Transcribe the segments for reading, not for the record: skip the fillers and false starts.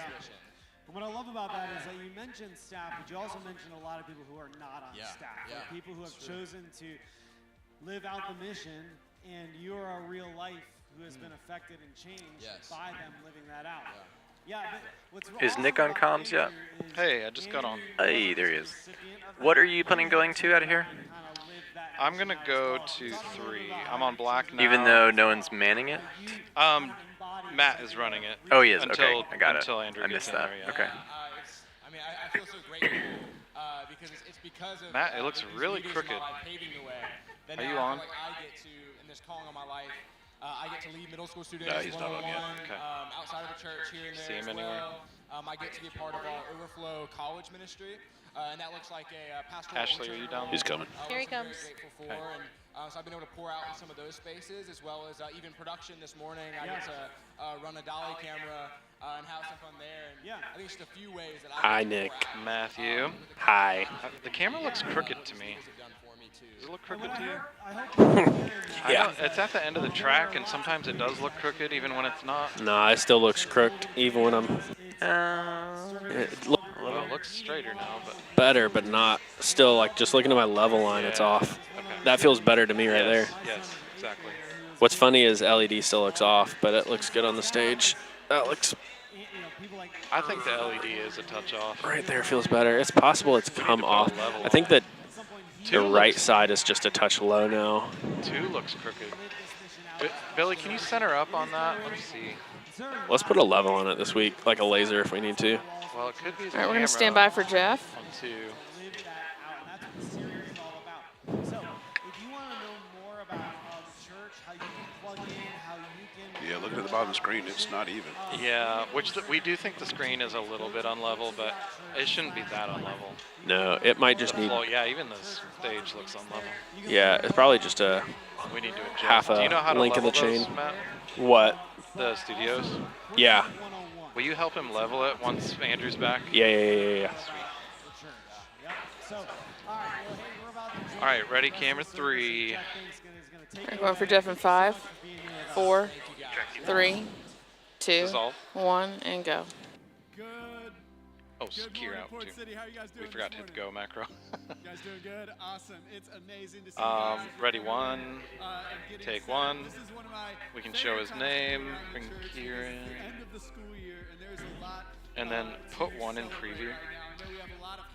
tradition. What I love about that is that you mentioned staff, but you also mentioned a lot of people who are not on staff. Like people who have chosen to live out the mission, and you're a real life who has been affected and changed by them living that out. Is Nick on comms yet? Hey, I just got on. Hey, there he is. What are you planning going to out of here? I'm going to go to 3. I'm on black now. Even though no one's manning it? Matt is running it. Oh, he is. Until, okay, I got until it. Andrew I missed gets in that. there, yeah. Okay. I mean, I feel so grateful because it's because of Matt, it looks really crooked. Paving the way that Are now you I on? feel like I get to, in this calling on my life, I get to lead middle school students No, he's not on yet. one-on-one, Okay. outside of the church here and there See him as anywhere? well. I get to be a part of our Overflow College ministry, and that looks like a pastoral. Ashley, are you down? He's coming. Here he comes. Very grateful for, and so I've been able to pour out in some of those spaces, as well as even production this morning. I get to run a dolly camera and have some fun there. And I think it's just a few ways that Hi, Nick. Matthew. Hi. The camera looks crooked to me. Does it look crooked to you? Yeah. It's at the end of the track, and sometimes it does look crooked even when it's not. Nah, it still looks crooked, even when I'm Well, it looks straighter now, but better, but not still like just looking at my level line, it's off. Okay. That feels better to me right there. Yes, exactly. What's funny is LED still looks off, but it looks good on the stage. That looks I think the LED is a touch off. right there feels better. It's possible it's come off. I think that the right side is just a touch low now. 2 looks crooked. Billy, can you center up on that? Let's see. Let's put a level on it this week, like a laser if we need to. Well, it could be the All right, we're going to camera stand by for Jeff. on 2. Yeah, looking at the bottom of the screen, it's not even. Yeah, we do think the screen is a little bit unlevel, but it shouldn't be that unlevel. No, it might just need. Well, yeah, even the stage looks unlevel. Yeah, it's probably just a We need to adjust. half Do you know how a to link in the level those, chain. Matt? What? The studios? Yeah. Will you help him level it once Andrew's back? Yeah. Sweet. All right, ready, camera 3. We're going for Jeff in 5, 4, 3, 2, Dissolve. 1, and go. Oh, Kier out too. We forgot to hit the go macro. You guys doing good? Awesome. It's amazing to see you guys. Ready, 1. Take 1. This is one of my We can show his name. Bring Kier in. end of the school year, and there's a lot. And then put 1 in preview.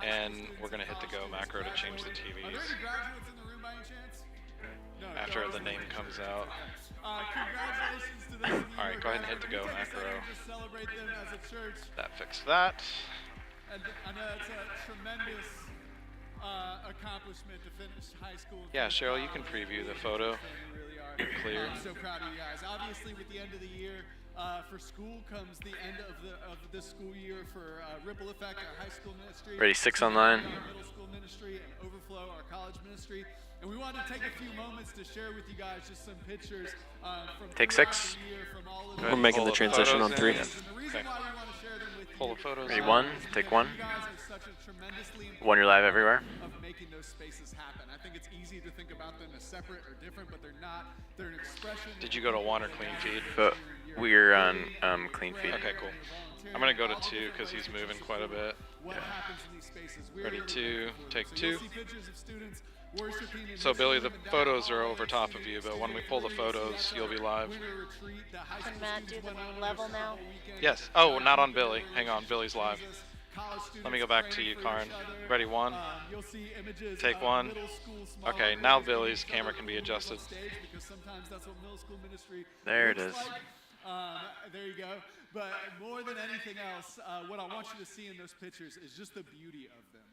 And we're going to hit the go macro to change the Are there TVs any graduates in the room by any chance? No. after the name comes out. Congratulations to those of you. All right, go ahead and hit the go Take a second macro. and just celebrate them as a church. That fixed that. And I know it's a tremendous accomplishment to finish high school. Yeah, Cheryl, you can preview the photo. You really are. Clear. I'm so proud of you guys. Obviously, with the end of the year, for school comes the end of the school year for Ripple Effect, our high school ministry. Ready, 6 online. Our middle school ministry and Overflow, our college ministry. And we wanted to take a few moments to share with you guys just some pictures from Take throughout 6. the year from all of We're making the transition on 3. And the reason why we want to share them with you Pull the photos. Ready, in. 1. Take 1. you guys are such a tremendously 1, you're live everywhere. of making those spaces happen. I think it's easy to think about them as separate or different, but they're not. They're an expression. Did you go to 1 or clean feed? But we're on clean feed. Okay, cool. I'm going to go to 2 because he's moving quite a bit. What happens in these spaces? We're Ready, here 2, take so 2. you'll see pictures of students worshiping and So, Billy, the coming down photos all are the over way top to of you, but when we pull the photos, you'll be live. winter retreat that high Can school Matt do students the went on level for now? a weekend. Yes. Oh, not on Billy. Hang on, Billy's live. College students Let me go back to praying you, for Karin. each other. Ready, 1. You'll see images Take of 1. middle school small Okay, groups now giving Billy's each other camera can be a little adjusted. stage, because sometimes that's what middle school ministry There it looks is. like. There you go. But more than anything else, what I want you to see in those pictures is just the beauty of them.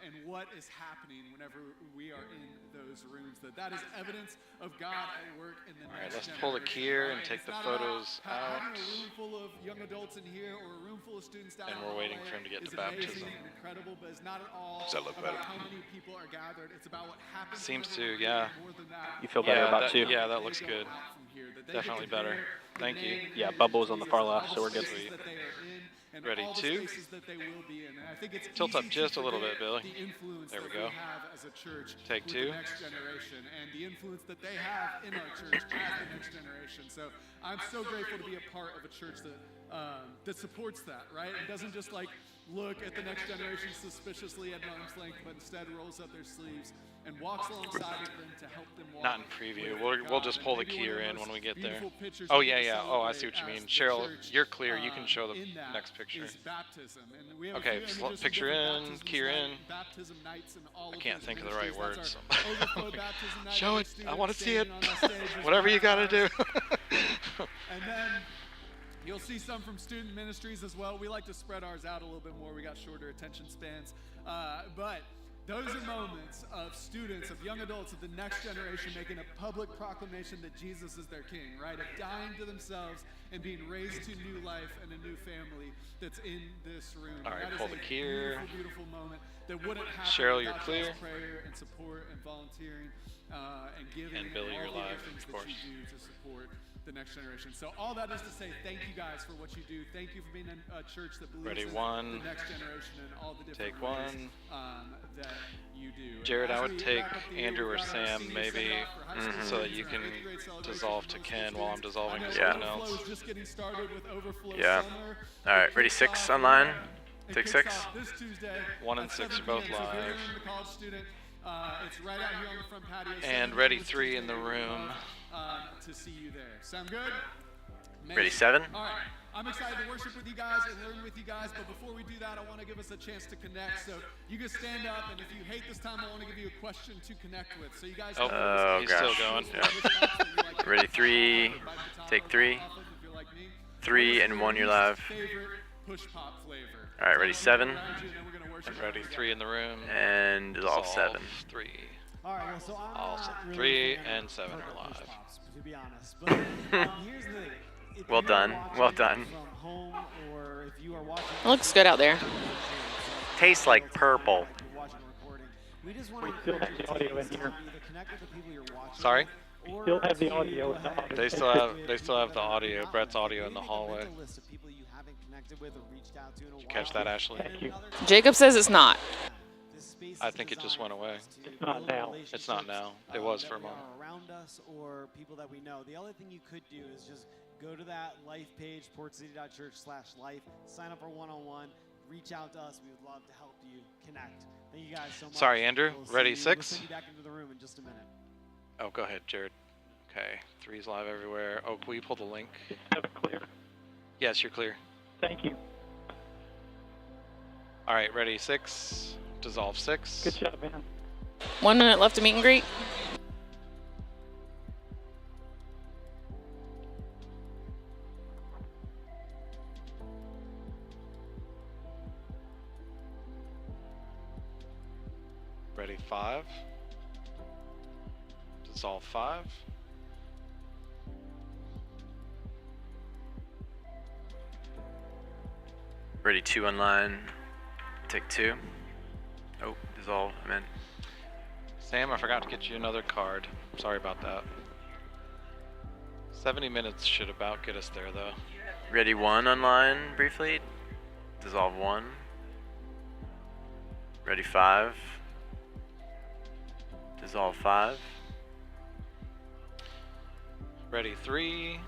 And what is happening whenever we are in those rooms. That is evidence of God at work in the All right, next let's pull the generation. Kier and take It's the not about photos having out. a room full of young adults in here or a room full of students down And the we're waiting hallway for him to get is to amazing baptism. and incredible, but it's not at all Does that look about better? how many people are gathered. It's about what happens. Seems whenever to, we're yeah. more than that. You feel better about 2? Yeah, that looks They good. go out from here, that they get Definitely to better. bear the Thank you. name Yeah, of Bubba was on the far Jesus, left, all so we're the good. spaces that they are in, and Ready, all the 2. spaces that they will be in. And I think it's Tilt easy up just to a little forget bit, Billy. the influence There we that go. we have as a church Take with 2. the next generation and the influence that they have in our church as the next generation. So I'm so grateful to be a part of a church that that supports that, right? It doesn't just like look at the next generation suspiciously at arm's length, but instead rolls up their sleeves and walks alongside of them to help them walk. Not in preview. We'll just pull the keyer in when we get there. Oh, yeah. Oh, I see what you mean. Cheryl, you're clear. You can show the next picture. Baptism. And we have okay, picture in, keyer in. Baptism nights and all I of can't those think of the right ministries. words. That's our overflow baptism night. Show it. I want to see it. On our stage with Whatever you got to do. And then you'll see some from student ministries as well. We like to spread ours out a little bit more. We got shorter attention spans. But those are moments of students, of young adults, of the next generation making a public proclamation that Jesus is their king, right? Of dying to themselves and being raised to new life and a new family that's in this room. All right, that pull is the a keyer. beautiful, beautiful moment that wouldn't happen Cheryl, you're without clear. God's prayer and support and volunteering and giving And Billy, all you're the other live, things of that course. you do to support the next generation. So all that is to say, thank you guys for what you do. Thank you for being a church that believes Ready, in one. the next generation and all the different Take ways, one. that you do. Jared, And I as would we take wrap up the year, Andrew or we've got our Sam senior maybe send-off for high school so that students you and can our eighth grade celebration dissolve for to middle Ken school while I'm students. dissolving I to know Yeah. someone Overflow else. is just getting started with Overflow Yeah. Summer. All right, It ready, kicks 6 off, online? it Take kicks 6. off this Tuesday 1 and at 6 are 7 both p.m. So if you're live. in the college student, it's right out here on the front patio. And 7 ready, p.m. 3 in the Tuesday. room. To see you there. Sound good? Ready, 7? All right. I'm excited to worship with you guys and learn with you guys, but before we do that, I want to give us a chance to connect. So you can stand up, and if you hate this time, I want to give you a question to connect with. So you guys Oh, Oh, he's gosh. still going. Yeah. Ready, 3, take 3. 3 and 1, you're live. Favorite push pop flavor. All right, ready, 7. Ready, 3 in the room. And dissolve 7. 3. All right, well, so I'm Awesome. not really 3 a fan and of 7 purple are push live. pops, to be honest. But here's the thing. If Well you are done, watching well done. From home, or if you are watching It looks good out there. Tastes like purple. we just want We to still encourage have the you to audio in take here. this time to either connect with the people you're watching. Sorry? or still have the to audio go in the ahead audio. and They still connect have- with they still people have the that are audio, not Brett's live. audio in the Maybe make a hallway. mental list of people you haven't connected with or reached out to in a Did you while. catch that, Ashley? And Thank you. another Jacob says it's not. this space I is think it just designed went away. for us to It's not build now. It's not now. It relationships, was for a that moment. are around us or people that we know. The other thing you could do is just go to that life page, portcity.church/life, sign up for one-on-one, reach out to us. We would love to help you connect. Thank you guys so much. Sorry, Andrew. We'll Ready, see you. We'll 6? send you back into the room in just a minute. Oh, go ahead, Jared. Okay, 3's live everywhere. Oh, will you pull the link? Clear. Yes, you're clear. Thank you. All right, ready, 6. Dissolve 6. Good job, man. 1 minute left to meet and greet. Ready, 5. Dissolve 5. Ready, 2 online. Take 2. Oh, dissolve, I'm in. Sam, I forgot to get you another card. Sorry about that. 70 minutes should about get us there, though. Ready, 1 online, briefly. Dissolve 1. Ready, 5. Dissolve 5. Ready, 3.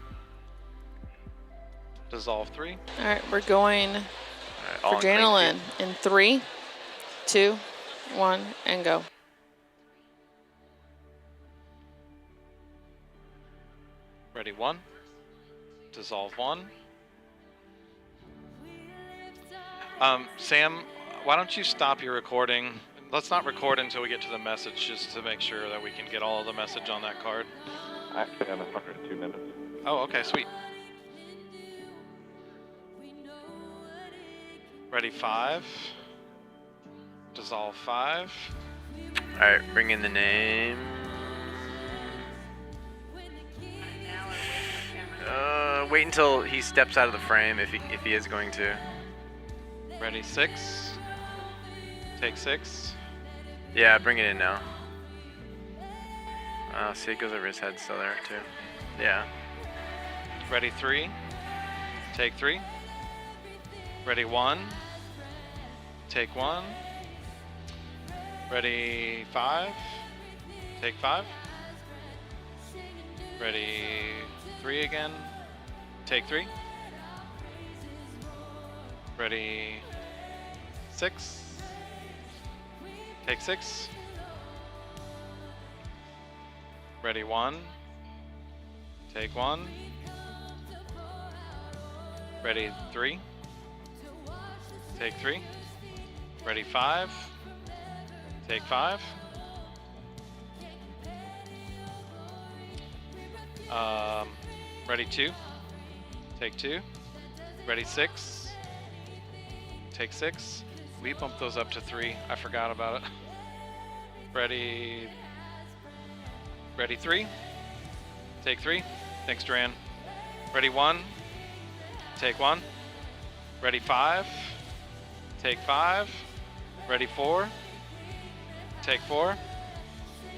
Dissolve 3. All right, we're going All right, all for in clean Janelyn sheet. in 3, 2, 1, and go. Ready, 1. Dissolve 1. Sam, why don't you stop your recording? Let's not record until we get to the message, just to make sure that we can get all of the message on that card. Actually, I'm 102 minutes. Oh, okay, sweet. Ready, 5. Dissolve 5. All right, bring in the name. Wait until he steps out of the frame if he is going to. Ready, 6. Take 6. Yeah, bring it in now. See, it goes over his head still there too. Yeah. Ready, 3. Take 3. Ready, 1. Take 1. Ready, 5. Take 5. Ready, 3 again. Take 3. Ready, 6. Take 6. Ready, 1. Take 1. Ready, 3. Take 3. Ready, 5. Take 5. Ready, 2. Take 2. Ready, 6. Take 6. We bumped those up to 3. I forgot about it. Ready, 3. Take 3. Thanks, Duran. Ready, 1. Take 1. Ready, 5. Take 5. Ready, 4. Take 4.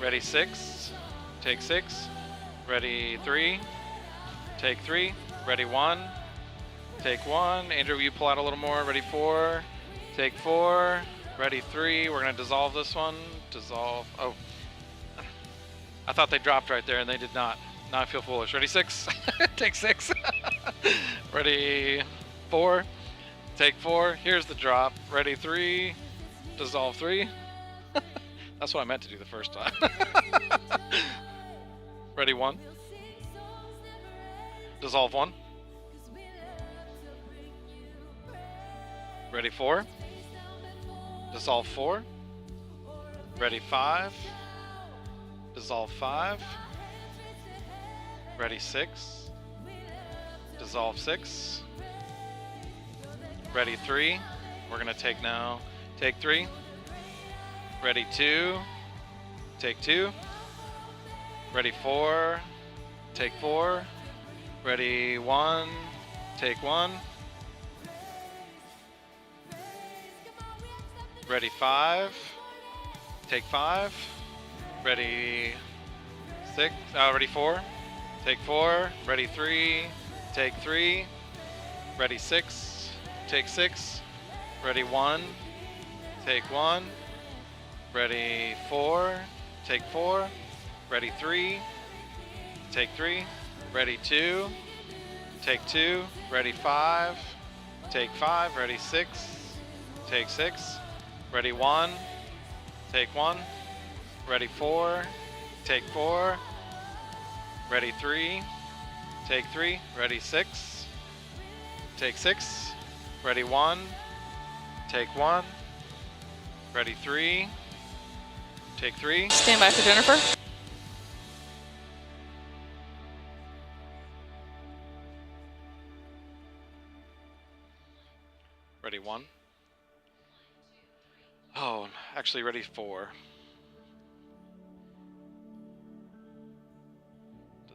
Ready, 6. Take 6. Ready, 3. Take 3. Ready, 1. Take 1. Andrew, will you pull out a little more? Ready, 4. Take 4. Ready, 3. We're going to dissolve this one. Dissolve. Oh. I thought they dropped right there, and they did not. Now I feel foolish. Ready, 6. Take 6. Ready, 4. Take 4. Here's the drop. Ready, 3. Dissolve 3. That's what I meant to do the first time. Ready, 1. Dissolve 1. Ready, 4. Dissolve 4. Ready, 5. Dissolve 5. Ready, 6. Dissolve 6. Ready, 3. We're gonna take now. Take 3. Ready, 2. Take 2. Ready, 4. Take 4. Ready, 1. Take 1. Ready, 5. Take 5. Ready, 6. Ready, 4. Take 4. Ready, 3. Take 3. Ready, 6. Take 6. Ready, 1. Take 1. Ready, 4. Take 4. Ready, 3. Take 3. Ready, 2. Take 2. Ready, 5. Take 5. Ready, 6. Take 6. Ready, 1. Take 1. Ready, 4. Take 4. Ready, 3. Take 3. Ready, 6. Take 6. Ready, 1. Take 1. Ready, 3. Take 3. Stand by for Jennifer. Ready, 1. Oh, actually ready, 4.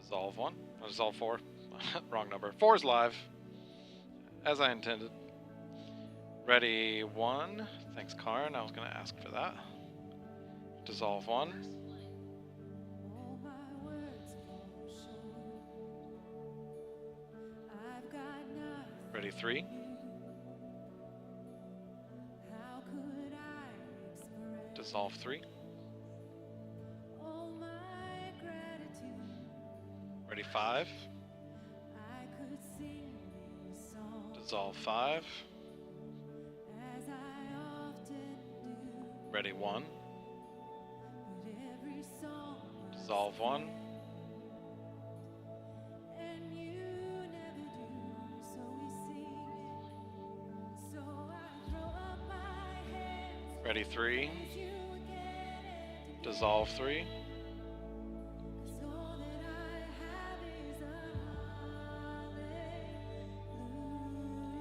Dissolve 1. Dissolve 4. Wrong number. 4 is live, as I intended. Ready, 1. Thanks, Karn. I was going to ask for that. Dissolve 1. Ready, 3. Dissolve 3. Ready, 5. Dissolve 5. Ready, 1. Dissolve 1. Ready, 3. Dissolve 3.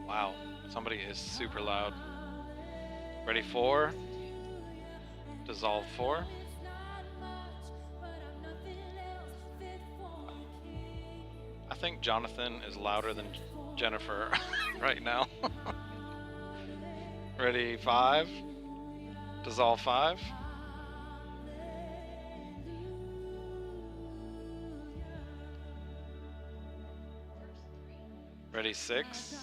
Wow, somebody is super loud. Ready, 4. Dissolve 4. I think Jonathan is louder than Jennifer right now. Ready, 5. Dissolve 5. Ready, 6.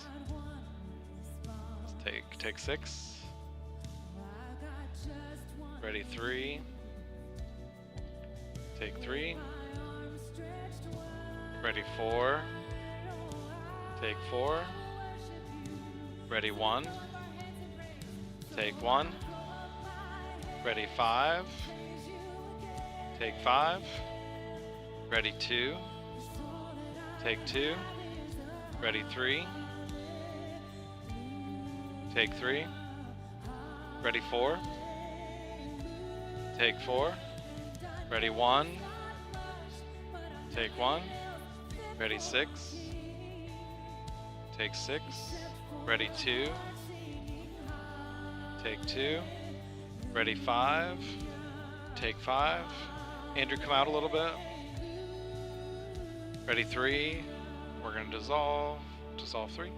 Let's take 6. Ready, 3. Take 3. Ready, 4. Take 4. Ready 1. Take 1. Ready 5. Take 5. Ready 2. Take 2. Ready 3. Take 3. Ready 4. Take 4. Ready 1. Take 1. Ready 6. Take 6. Ready 2. Take 2. Ready 5. Take 5. Andrew, come out a little bit. Ready 3. We're going to dissolve. Dissolve 3.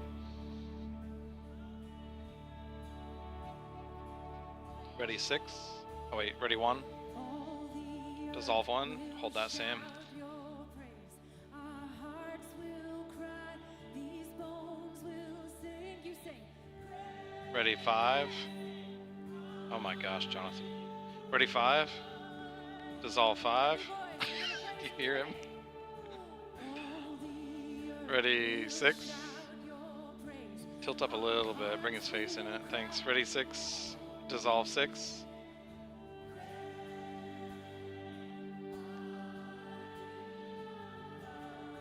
Ready 6. Oh wait, ready 1. Dissolve 1. Hold that, Sam. Ready 5. Oh my gosh, Jonathan. Ready 5. Dissolve 5. You hear him? Ready 6. Tilt up a little bit, bring his face in it. Thanks. Ready 6. Dissolve 6.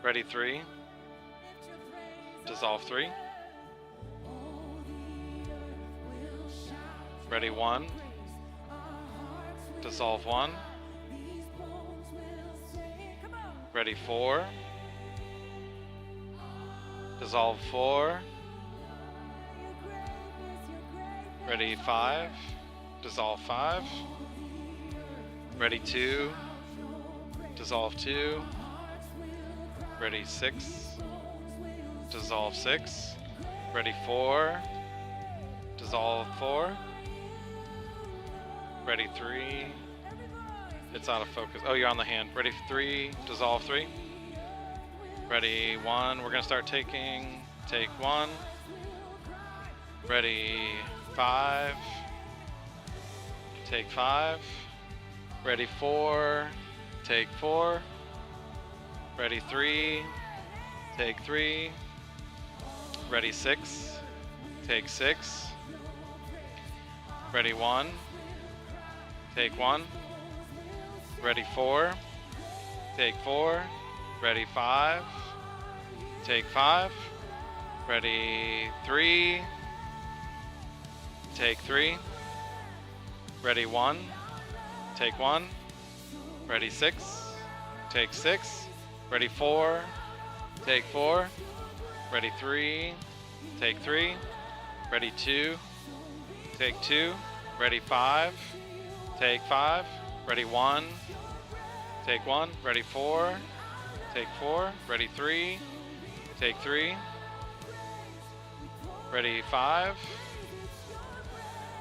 Ready 3. Dissolve 3. Ready 1. Dissolve 1. Ready 4. Dissolve 4. Ready 5. Dissolve 5. Ready 2. Dissolve 2. Ready 6. Dissolve 6. Ready 4. Dissolve 4. Ready 3. It's out of focus. Oh, you're on the hand. Ready 3. Dissolve 3. Ready 1. We're going to start taking. Take 1. Ready 5. Take 5. Ready 4. Take 4. Ready 3. Take 3. Ready 6. Take 6. Ready 1. Take 1. Ready 4. Take 4. Ready 5. Take 5. Ready 3. Take 3. Ready 1. Take 1. Ready 6. Take 6. Ready 4. Take 4. Ready 3. Take 3. Ready 2. Take 2. Ready 5. Take 5. Ready 1. Take 1. Ready 4. Take 4. Ready 3. Take 3. Ready 5.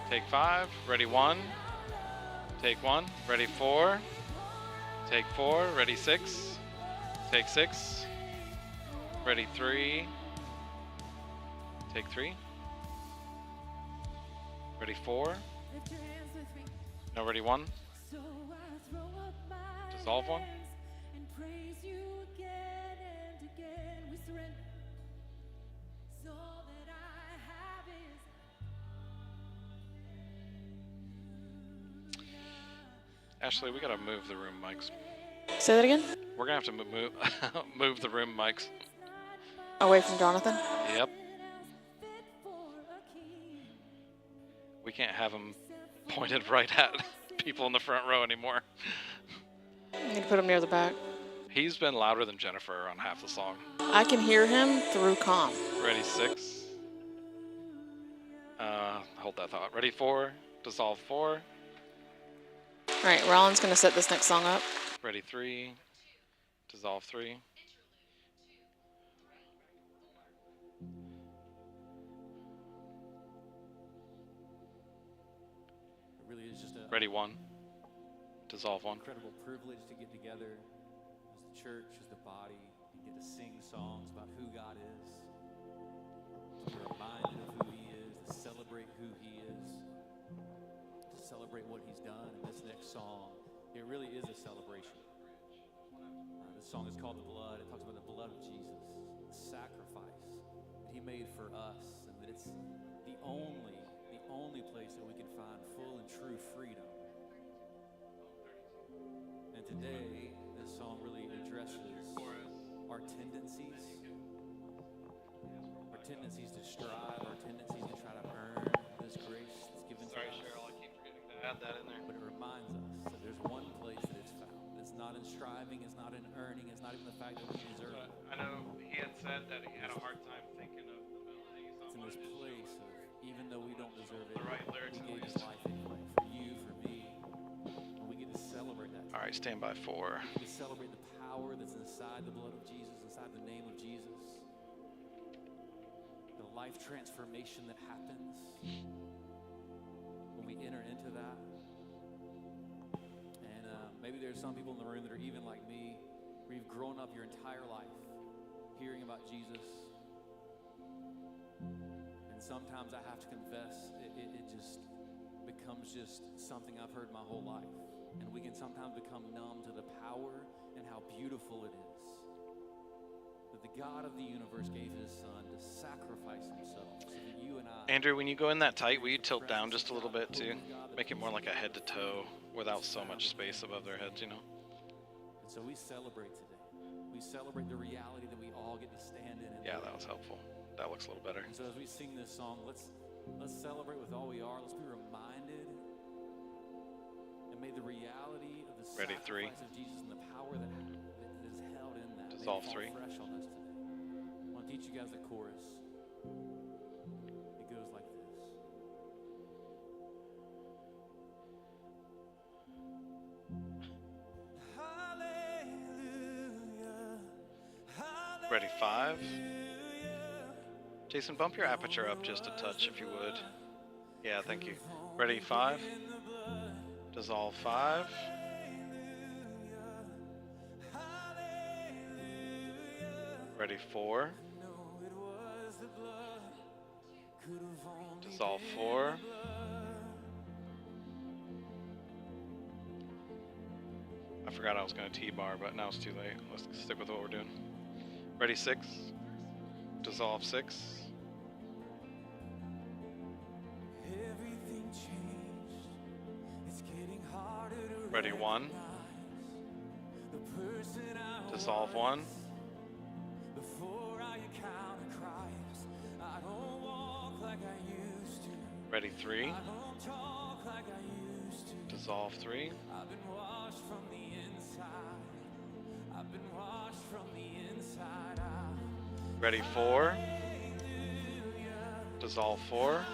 Take 5. Ready 1. Take 1. Ready 4. Take 4. Ready 6. Take 6. Ready 3. Take 3. Ready 4. No, ready 1. Dissolve 1. Ashley, we gotta move the room mics. Say that again? We're gonna have to move move the room mics. Away from Jonathan? Yep. We can't have them pointed right at people in the front row anymore. You need to put him near the back. He's been louder than Jennifer on half the song. I can hear him through comm. Ready 6. Hold that thought. Ready 4. Dissolve 4. All right, Rollins going to set this next song up. Ready 3. Dissolve 3. It really is just a Ready 1. Dissolve 1. incredible privilege to get together as the church, as the body, and get to sing songs about who God is, to be reminded of who He is, to celebrate who He is, to celebrate what He's done. And this next song, it really is a celebration. This song is called The Blood. It talks about the blood of Jesus, the sacrifice that He made for us, and that if it's the only place that we can find full and true freedom. And today, this song really addresses our tendencies to strive, our tendencies to try to earn this grace that's given to us. Cheryl, I keep forgetting to add that in there. But it reminds us that there's one place that it's found. It's not in striving, it's not in earning, it's not even the fact that we deserve it. I know he had said that he had a hard time thinking of the melody. It's in this place of, even though we don't deserve it, The right lyrics he at gave his least. life anyway, for you, for me. And we get to celebrate that. All right, stand by 4. We celebrate the power that's inside the blood of Jesus, inside the name of Jesus. The life transformation that happens when we enter into that. And maybe there's some people in the room that are even like me, where you've grown up your entire life hearing about Jesus. And sometimes I have to confess, it just becomes just something I've heard my whole life. And we can sometimes become numb to the power and how beautiful it is that the God of the universe gave his son to sacrifice himself so that you and I... Andrew, when you go in that tight, will you tilt down just a little bit too? Make it more like a head to toe without so much space above their heads, you know? And so we celebrate today. We celebrate the reality that we all get to stand in. Yeah, that was helpful. That looks a little better. And so as we sing this song, let's celebrate with all we are. Let's be reminded, and may the reality of the sacrifice of Jesus and the power that is held in that Dissolve 3. fresh on us today. I want to teach you guys the chorus. It goes like this. Ready, 5. Jason, bump your aperture up just a touch if you would. Yeah, thank you. Ready, 5. Dissolve 5. Ready, 4. Dissolve 4. I forgot I was going to T-bar, but now it's too late. Let's stick with what we're doing. Ready, 6. Dissolve 6. Ready, 1. Dissolve 1. Ready, 3. Dissolve 3. Ready, 4. Dissolve 4.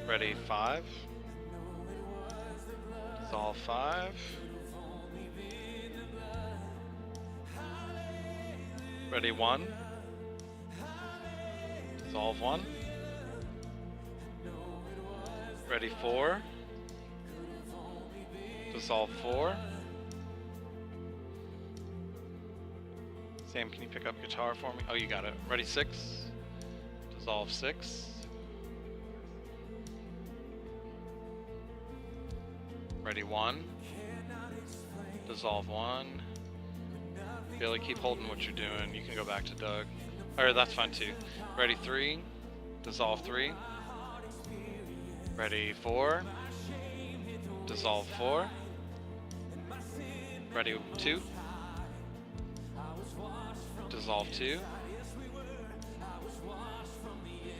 Ready, 5. Dissolve 5. Ready, 1. Dissolve 1. Ready, 4. Dissolve 4. Sam, can you pick up guitar for me? Oh, you got it. Ready, 6. Dissolve 6. Ready, 1. Dissolve 1. Billy, keep holding what you're doing. You can go back to Doug. Or that's fine too. Ready, 3. Dissolve 3. Ready, 4. Dissolve 4. Ready, 2. Dissolve 2.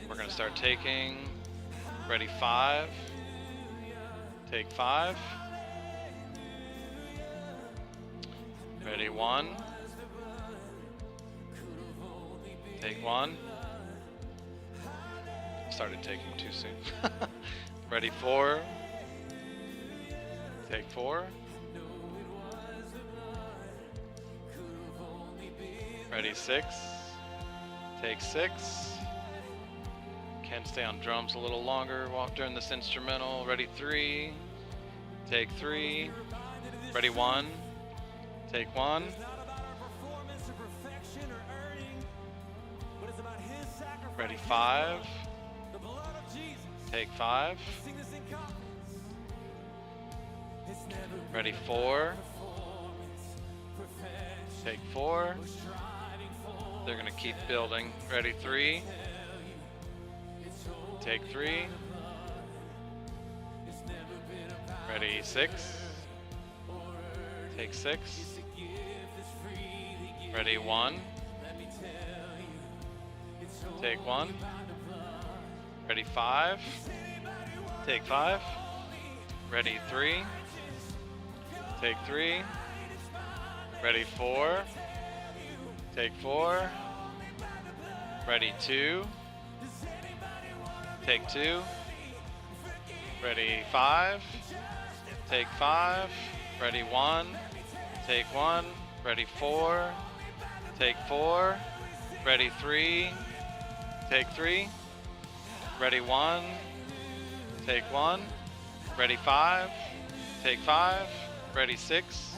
We're going to start taking. Ready, 5. Take 5. Ready, 1. Take 1. Started taking too soon. Ready, 4. Take 4. Ready, 6. Take 6. Can stay on drums a little longer during this instrumental. Ready, 3. Take 3. Ready, 1. Take 1. Ready, 5. Take 5. Ready, 4. Take 4. They're going to keep building. Ready, 3. Take 3. Ready, 6. Take 6. Ready, 1. Take 1. Ready, 5. Take 5. Ready, 3. Take 3. Ready, 4. Take 4. Ready, 2. Take 2. Ready, 5. Take 5. Ready, 1. Take 1. Ready, 4. Take 4. Ready, 3. Take 3. Ready, 1. Take 1. Ready, 5. Take 5. Ready, 6.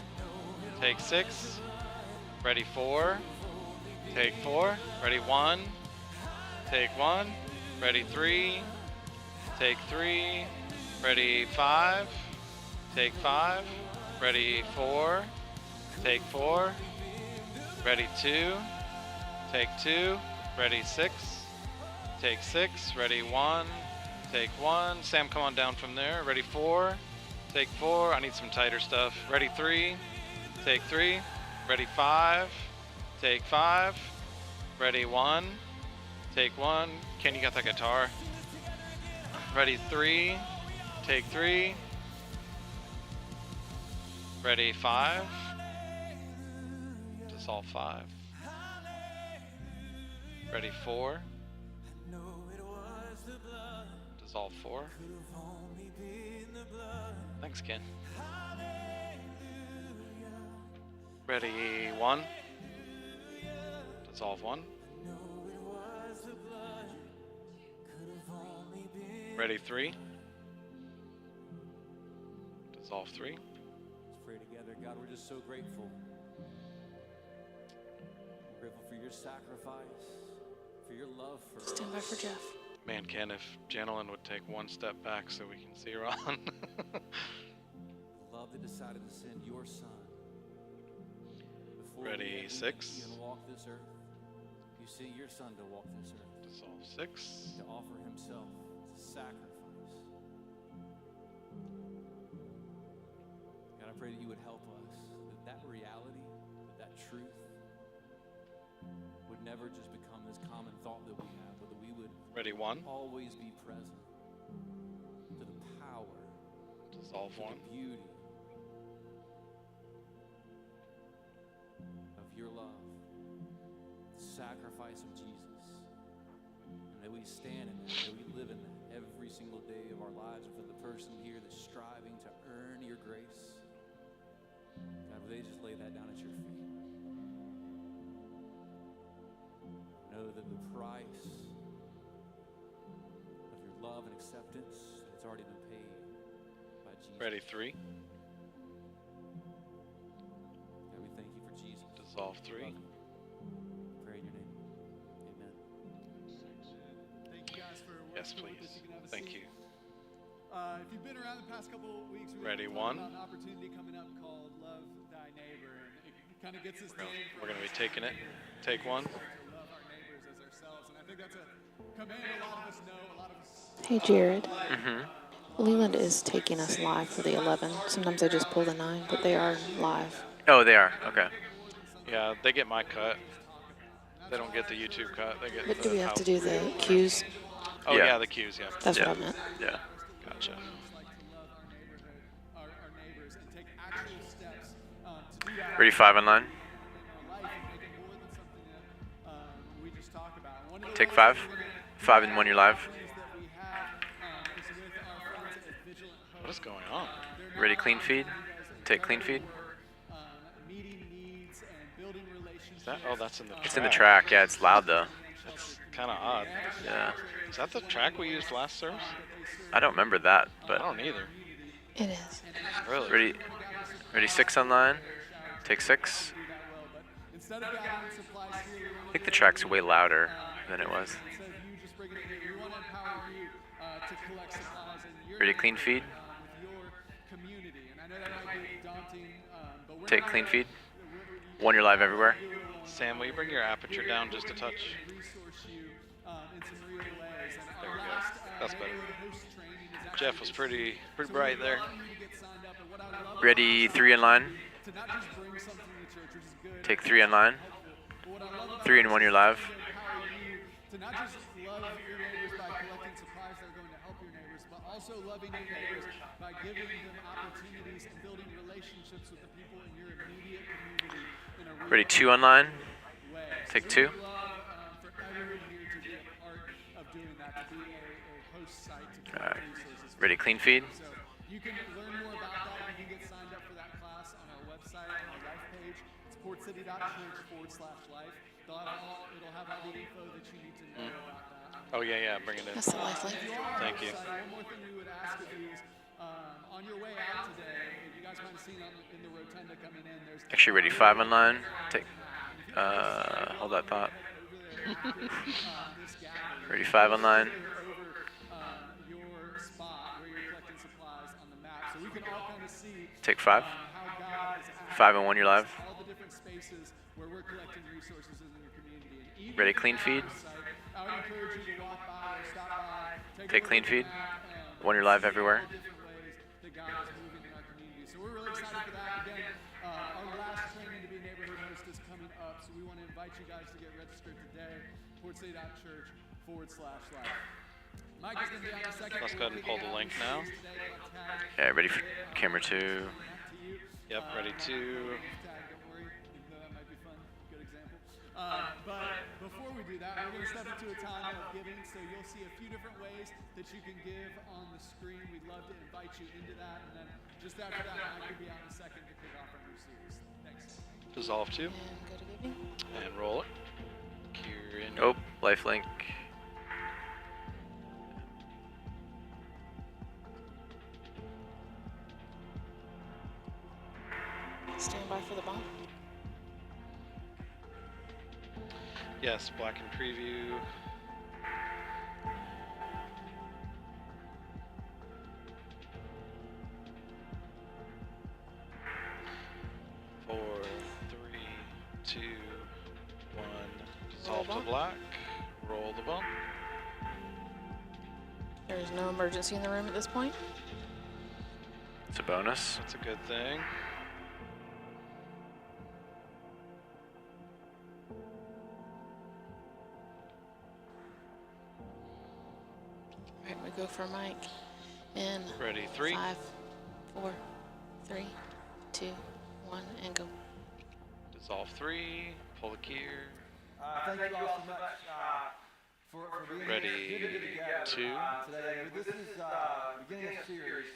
Take 6. Ready, 4. Take 4. Ready, 1. Take 1. Ready, 3. Take 3. Ready, 5. Take 5. Ready, 4. Take 4. Ready, 2. Take 2. Ready, 6. Take 6. Ready, 1. Take 1. Sam, come on down from there. Ready, 4. Take 4. I need some tighter stuff. Ready, 3. Take 3. Ready, 5. Take 5. Ready, 1. Take 1. Ken, you got that guitar? Ready, 3. Take 3. Ready, 5. Dissolve 5. Ready, 4. Dissolve 4. Thanks, Ken. Ready, 1. Dissolve 1. Ready, 3. Dissolve 3. Let's pray together. God, we're just so grateful. We're grateful for your sacrifice, for your love for us. Stand by for Jeff. Man, Ken, if Janelyn would take one step back so we can see her on. Love that decided to send your son. Before Ready, 6. You walk this earth. You sent your son to walk this earth. Dissolve 6. To offer himself as a sacrifice. God, I pray that you would help us, that reality, that truth would never just become this common thought that we have, but that we would Ready, 1. always be present to the power, Dissolve to 1. the beauty of your love, the sacrifice of Jesus, and that we stand in that, that we live in that every single day of our lives. And for the person here that's striving to earn your grace, God, would they just lay that down at your feet? Know that the price of your love and acceptance has already been paid by Jesus. Ready, 3. God, we thank you for Jesus. Dissolve 3. Pray in your name. Amen. Thank you guys for Yes, working with please. us. You can have a Thank seat. you. If you've been around the past couple of weeks, we Ready, talked 1. about an opportunity coming up called Love Thy Neighbor, and it kind of gets us We're going to be taking it. Take 1. to love our neighbors as ourselves, and I think that's a command a lot of us know, a lot of us. Hey, Jared. Mm-hmm. Leland is taking us live for the 11. Sometimes I just pull the 9, but they are live. Oh, they are. Okay. Yeah, they get my cut. They don't get the YouTube cut. They get But the do we have to house. do the cues? Oh, Yeah. yeah, the cues, yeah. That's Yeah. what I meant. Yeah. Gotcha. Like to love our neighborhood, our neighbors, and take actual steps to do that. Ready, 5 on line. In our life and make it more than something that we just talk about. And one of the Take ways 5. that we're gonna 5 and 1, you're live. that we have is with our friends at Vigilant Hope. What is going on? Ready, clean feed. Take clean feed. Meeting needs and building relationships. Is that? Oh, that's in the track. It's in the track. Yeah, it's loud though. That's kind of odd. Yeah. Is that the track we used last service? I don't remember that, I but don't either. It is. Really? ready, 6 on line. Take 6. Instead of gathering supplies here, I think the track's way louder than it was. instead of you just bringing it here, we want to empower you to collect supplies in your Ready, clean feed. with your community. And I know that might be daunting, but we're Take not clean gonna feed. 1, you're live everywhere. Sam, will you bring your aperture down just a touch? resource you in some real ways. And There our we go. last That's better. Jeff was pretty bright there. Ready, 3 in line. Take 3 in line. 3 and 1, you're live. To not just love your neighbors by collecting supplies that are going to help your neighbors, but also loving your neighbors by giving them opportunities and building relationships with the people in your immediate community in a real Ready, 2 on line. way. Take So 2. we would love for everyone here to be a part of doing that, to be a host site to collect resources. Ready, clean feed. So you can learn more about that. You can get signed up for that class on our website, on our life page. It's portcity.church/life. It'll have all the info that you need to know about that. Oh yeah, bring it in. That's the life link. Thank you. One more thing we would ask of you is, on your way out today, if you guys might have seen in the rotunda coming in, there's Actually, ready, 5 on line. Take. Hold that thought. Ready, 5 on line. your spot where you're collecting supplies on the map, so we can all kind of see Take 5. how God is 5 and 1, you're live. all the different spaces where we're collecting resources in your community. And even Ready, if clean you're feed. not on site, I would encourage you to walk by or stop by, Take a clean look at feed. the map, 1, you're live see everywhere. all the different ways that God is moving in our community. So we're really excited for that. Again, our last training to be neighborhood host is coming up, so we want to invite you guys to get registered today. portcity.church/life. Mike is going to be on the second. Let's go ahead and pull the link now. Yeah, ready for camera 2. Yep, ready to. Don't worry, even though that might be fun. Good example. But before we do that, we're going to step into a time of giving. So you'll see a few different ways that you can give on the screen. We'd love to invite you into that. And then just after that, Mike will be on in a second to kick off our new series. Thanks. Dissolve 2. And go to giving. And roll it. Cure in. Oh, lifelink. Stand by for the bomb. Yes, black and preview. Four, 3, 2, 1. Dissolve to black. Roll the bump. There is no emergency in the room at this point. It's a bonus. That's a good thing. All right, we go for Mike in Ready, 3. 5, 4, 3, 2, 1, and go. Dissolve 3. Pull the gear. Thank you all so much for being Ready, here together 2. today. This is beginning a series,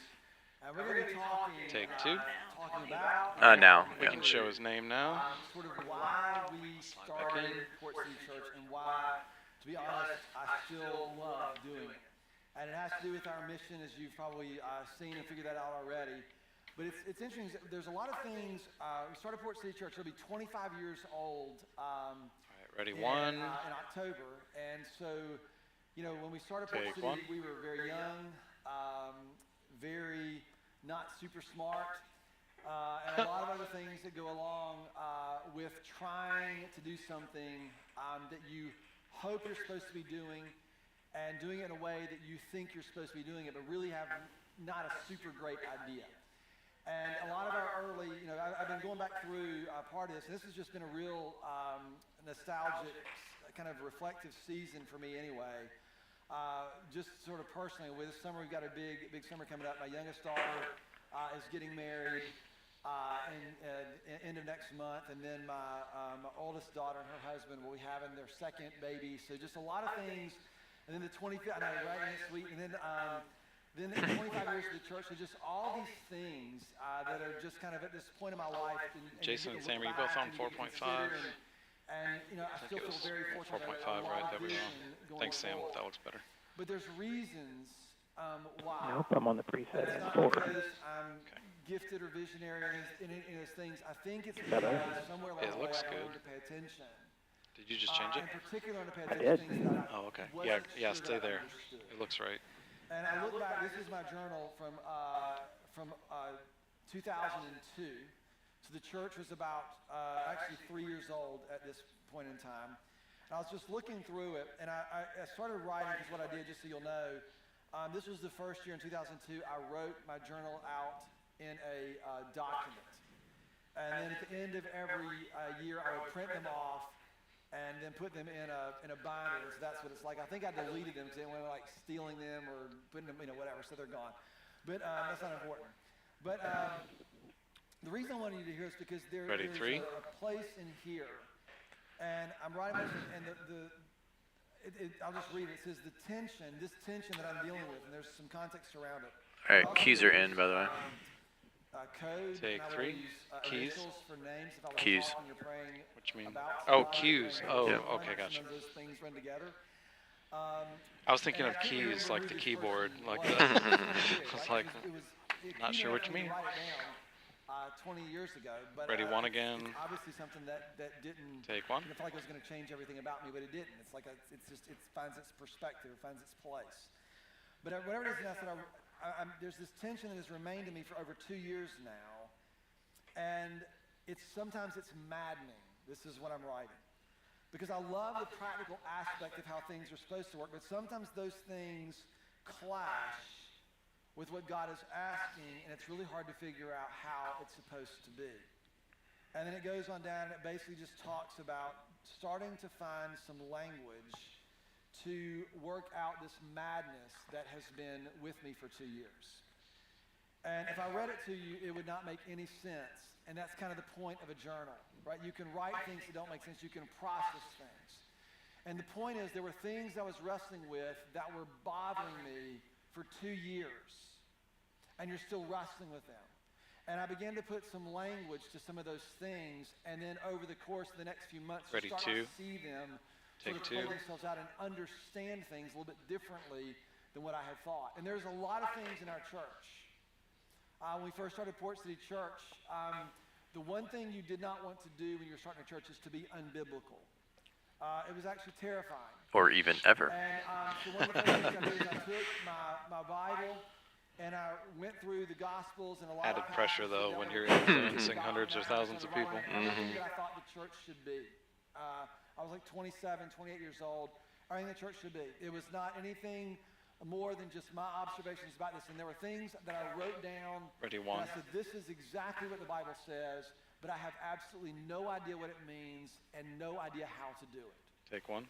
and we're going to be talking. Take 2. Talking about. Now. We can show his name now. Sort of why we started Port City Church and why, to be honest, I still love doing it. And it has to do with our mission, as you've probably seen and figured that out already. But it's interesting. There's a lot of things. We started Port City Church. It'll be 25 years old. All right, ready, 1. In October. And so, when we started Port Take City, 1. we were very young, very not super smart, and a lot of other things that go along with trying to do something that you hope you're supposed to be doing, and doing it in a way that you think you're supposed to be doing it, but really have not a super great idea. And a lot of our early, I've been going back through part of this, and this has just been a real nostalgic, kind of reflective season for me anyway. Just sort of personally, with this summer, we've got a big summer coming up. My youngest daughter is getting married end of next month, and then my oldest daughter and her husband will be having their second baby. So just a lot of things. And then the 25th, I know, right? Next week, and then the 25 years of the church. So just all these things that are just kind of at this point in my life. And Jason and Sam, are you both on 4.5? And I still feel very fortunate. 4.5, right? That we were. Thanks, Sam. That looks better. But there's reasons why. Nope, I'm on the preset. It's not 4. because I'm gifted or visionary in those things. I think it's because somewhere along the way I learned to pay attention. Did you just change it? In particular, to pay I attention did. to things that Oh, okay. wasn't Yeah, sure stay that I there. understood. It looks right. And I look back. This is my journal from 2002. So the church was about actually 3 years old at this point in time. And I was just looking through it, and I started writing, because what I did, just so you'll know, This was the first year in 2002 I wrote my journal out in a document. And then at the end of every year, I would print them off and then put them in a binder. So that's what it's like. I think I deleted them because I didn't want to like stealing them or putting them, whatever. So they're gone. But that's not important. But the reason I wanted you to hear is because there's a place in here, and I'm writing this, and I'll just read it. It says this tension that I'm dealing with, and there's some context around it. All right, keys are in, by the way. Code. Take 3. Keys. For names if I Keys. When you're praying Which mean? about Oh, cues. Oh, Yeah. okay, gotcha. Those things run together. I was thinking of keys like the keyboard, like the. I was like, not sure what you mean. 20 years ago, but Ready, one again. It's obviously something that didn't. Take 1. I felt like it was going to change everything about me, but it didn't. It's like it finds its perspective, it finds its place. But whatever it is, that's what there's this tension that has remained in me for over 2 years now, and sometimes it's maddening. This is what I'm writing, because I love the practical aspect of how things are supposed to work, but sometimes those things clash with what God is asking, and it's really hard to figure out how it's supposed to be. And then it goes on down, and it basically just talks about starting to find some language to work out this madness that has been with me for 2 years. And if I read it to you, it would not make any sense. And that's kind of the point of a journal, right? You can write things that don't make sense. You can process things. And the point is, there were things I was wrestling with that were bothering me for 2 years. And you're still wrestling with them. And I began to put some language to some of those things, and then over the course of the next few months, Ready, start 2. to see them Take sort of 2. play themselves out and understand things a little bit differently than what I had thought. And there's a lot of things in our church. When we first started Port City Church, the one thing you did not want to do when you were starting a church is to be unbiblical. It was actually terrifying. Or even ever. And so one of the things I did is I took my Bible and I went through the Gospels and a lot Added of pressure passages though that when were you're influencing hundreds or thousands of people. everything that I thought the church should be. I was like 27, 28 years old. Everything the church should be. It was not anything more than just my observations about this. And there were things that I wrote down. Ready, and 1. I said, this is exactly what the Bible says, but I have absolutely no idea what it means and no idea how to do it. Take 1.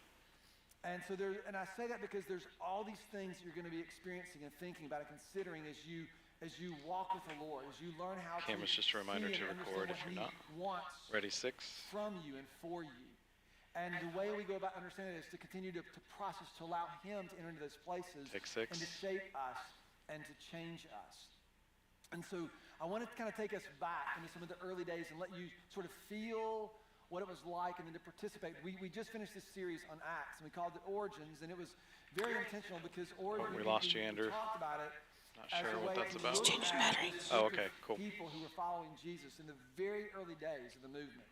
And so and I say that because there's all these things that you're going to be experiencing and thinking about and considering as you walk with the Lord, as you learn how Camera's to just a reminder see to and record understand if you're what not. He wants Ready, 6. from you and for you. And the way we go about understanding it is to continue to process, to allow Him to enter into those places Take 6. and to shape us and to change us. And so I want to kind of take us back into some of the early days and let you sort of feel what it was like and then to participate. We just finished this series on Acts, and we called it Origins, and it was very intentional because Origins, we lost you, Andrew. talked about it Not as sure a what way that's to about. look Change at batteries. the Oh, okay, cool. people who were following Jesus in the very early days of the movement.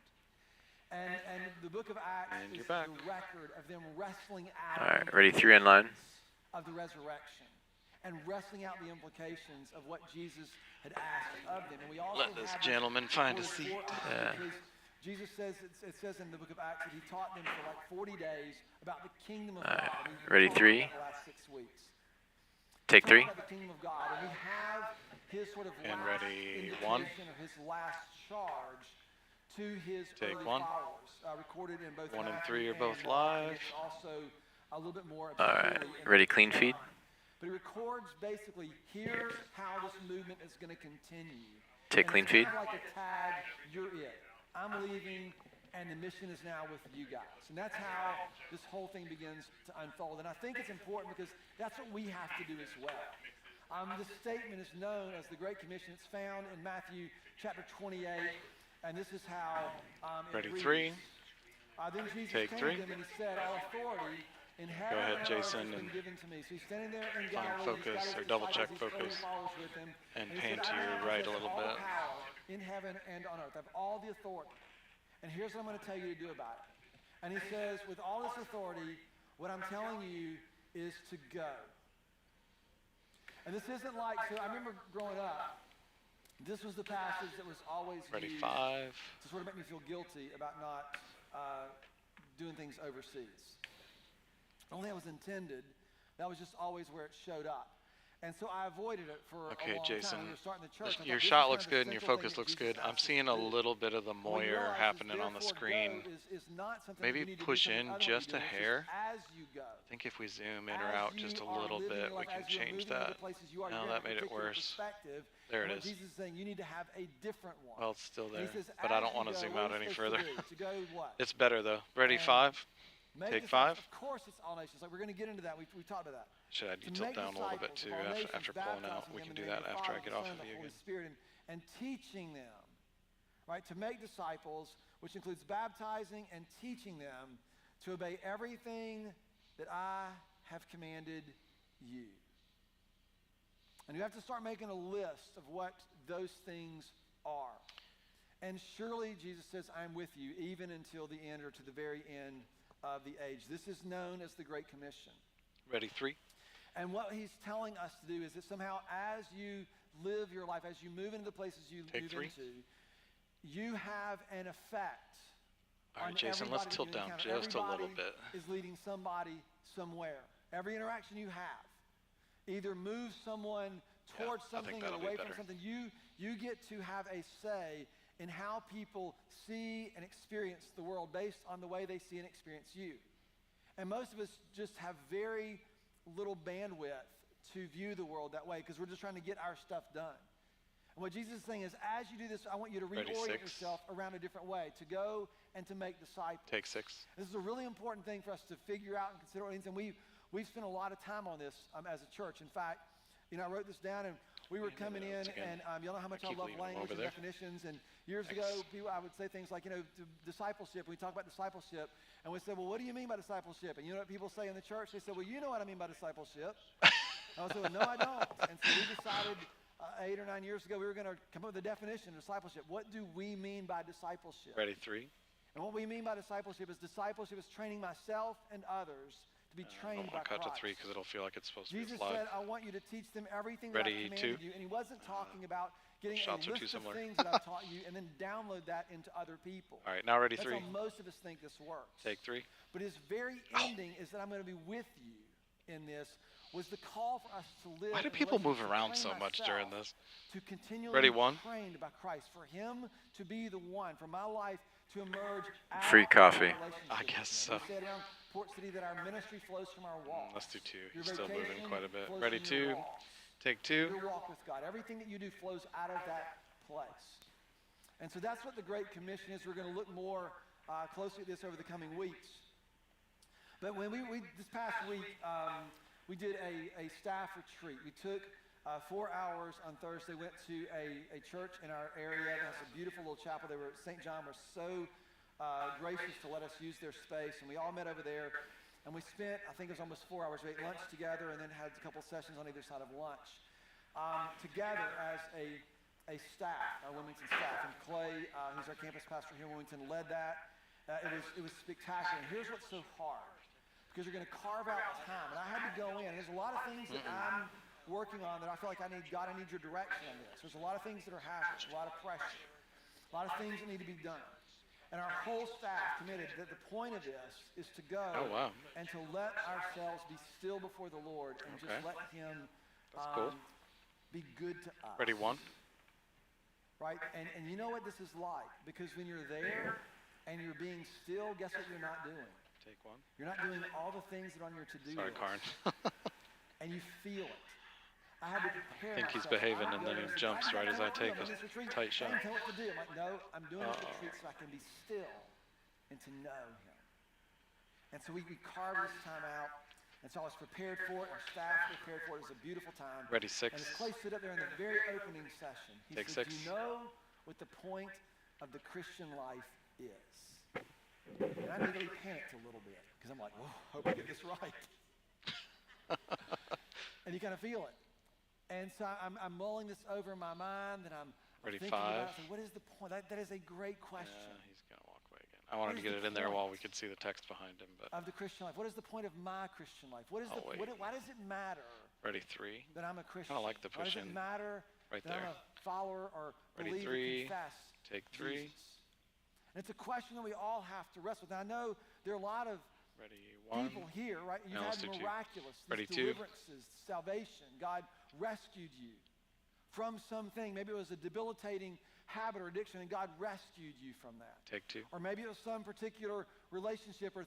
And the book of Acts And is you're back. the record of them wrestling out All right, ready, 3 in line. of the resurrection and wrestling out the implications of what Jesus had asked of them. And we also Let this have gentleman find a recorded seat. for us Yeah. because Jesus says, it says in the book of Acts that He taught them for like 40 days about the kingdom of All right, God. We've ready, talked 3. about the last 6 weeks. Take Talk 3. about the kingdom of God, and we have His sort of And last ready, invitation 1. or His last charge to His Take early 1. followers, recorded in both 1 and Matthew 3 are both and Mark, and live. it's also a little bit more All right, obscurely in ready, the clean book of feed. John. But He records basically, here's how this movement is going to continue. Take And clean it's feed. kind of like a tag, you're it. I'm leaving, and the mission is now with you guys. And that's how this whole thing begins to unfold. And I think it's important because that's what we have to do as well. This statement is known as the Great Commission. It's found in Matthew chapter 28, and this is how it Ready, reads. 3. Then Jesus Take came 3. to them and He said, all authority in heaven ahead, and on earth Jason, has been and given to me. So He's standing there in find Galilee. focus, He's got or His double disciples, check His early focus, followers with Him. and He pan said, to I your have right a possess little all bit. power in heaven and on earth. I have all the authority. And here's what I'm going to tell you to do about it. And He says, with all this authority, what I'm telling you is to go. And this isn't like, so I remember growing up, this was the passage that was always Ready, used 5. to sort of make me feel guilty about not doing things overseas. I don't think it was intended. That was just always where it showed up. And so I avoided it for Okay, a long Jason, time. We were starting the church. and I your thought, this shot is looks kind of good and the your central thing focus that looks Jesus good. asked I'm us to seeing a do. little bit of the And what we moire realize is happening on the therefore screen. go is not something Maybe you need to push do in something just other a way. hair. As you go. I think if we zoom in or As out you just a are little living bit, your we life, can as you are change moving into that. the places you are, No, you're that gonna have made a it particular worse. perspective. There And it what is. Jesus is saying, you need to have a different one. Well, it's still And there, he says, but I as don't you want to go, zoom what are out you any supposed further. to do? To go what? It's better though. Ready, And 5. Make Take disciples. 5. Of course, it's all nations. Like we're going to get into that. We've talked about that. Should I To tilt make down a little bit disciples too of all nations, after pulling out? baptizing We them can in do the name that of the after I Father, get the off Son, of and the you Holy again. Spirit, and teaching them, right? To make disciples, which includes baptizing and teaching them to obey everything that I have commanded you. And you have to start making a list of what those things are. And surely Jesus says, I'm with you even until the end or to the very end of the age. This is known as the Great Commission. Ready, 3. And what he's telling us to do is that somehow as you live your life, as you move into the places you Take move 3. into, you have an effect. All right, on Jason, everybody let's that tilt you down encounter. just a little Everybody bit. is leading somebody somewhere. Every interaction you have either moves someone towards I think something or that'll be away from better. something. You get to have a say in how people see and experience the world based on the way they see and experience you. And most of us just have very little bandwidth to view the world that way because we're just trying to get our stuff done. And what Jesus is saying is, as you do this, I want you to Ready, reorient 6. yourself around a different way, to go and to make disciples. Take 6. This is a really important thing for us to figure out and consider what it means. And we've spent a lot of time on this as a church. In fact, I wrote this down, and we were coming in, and y'all know how much I love language and definitions. And years ago, I would say things like, discipleship. We talk about discipleship, and we said, well, what do you mean by discipleship? And you know what people say in the church? They said, well, you know what I mean by discipleship. I said, well, no, I don't. And so we decided 8 or 9 years ago we were going to come up with a definition of discipleship. What do we mean by discipleship? Ready, 3. And what we mean by discipleship is training myself and others to be trained by I'll cut Christ. to 3 because it'll feel like it's supposed to Jesus be a slide. said, I want you to teach them everything that Ready, I've commanded 2. you. And he wasn't talking about getting a Shots are list too of similar. things that I've taught you and then download that into other people. All right, now ready, That's 3. how most of us think this works. Take 3. But his very ending is that I'm going to be with you in this, was the call for us to live. Why do in people move relationship, around train so much during myself this? To continually Ready, be 1. trained by Christ, for him to be the one, for my life to emerge out Free of coffee. that relationship I with guess him. so. We say it around Port City that our ministry flows from our walk. Let's do 2. Your He's still moving vocation quite a bit. flows Ready, from your 2. walk. Take 2. Your walk with God. Everything that you do flows out of that place. And so that's what the Great Commission is. We're going to look more closely at this over the coming weeks. But when we this past week, we did a staff retreat. We took 4 hours on Thursday, went to a church in our area that has a beautiful little chapel. St. John was so gracious to let us use their space, and we all met over there. And we spent, I think it was almost 4 hours. We ate lunch together and then had a couple sessions on either side of lunch together as a staff, our Wilmington staff. And Clay, who's our campus pastor here in Wilmington, led that. It was spectacular. And here's what's so hard, because you're going to carve out time. And I had to go in. There's a lot of things that I'm working on that I feel like I need your direction on this. There's a lot of things that are happening, a lot of pressure, a lot of things that need to be done. And our whole staff committed that the point of this is to go and to let ourselves be still before the Lord and just let him be good to us. Ready, 1. Right? And you know what this is like? Because when you're there and you're being still, guess what you're not doing? Take 1. You're not doing all the things that are on your to-do Sorry, list. Karn. And you feel it. I had to prepare I think he's myself. behaving, I and then he go, jumps right as I take a tight shot. Tell what to do. I'm like, no, I'm doing this retreat so I can be still and to know him. And so we carved this time out. And so I was prepared for it. Our staff prepared for it. It was a beautiful time. Ready, 6. And as Clay stood up there in the very opening session, he Take said, 6. "Do you know what the point of the Christian life is?" And I immediately panicked a little bit because I'm like, whoa, hope I get this right. And you kind of feel it. And so I'm mulling this over in my mind, and I'm Ready, thinking 5. about it. So what is the point? That is a great question. Yeah, he's going to walk away again. I wanted to get it in there while we could see the text behind him. But of the Christian life. What is the point of my Christian life? Why does it matter Ready, 3. that I'm a Christian? I like the push Why does in it matter right that there. I'm a follower or Ready, believe 3. and confess Take 3. Jesus? And it's a question that we all have to wrestle with. Now, I know there are a lot of people here, right? You've had miraculous deliverances, salvation. God rescued you from something. Maybe it was a debilitating habit or addiction, and God rescued you from that. Take 2. Or maybe it was some particular relationship or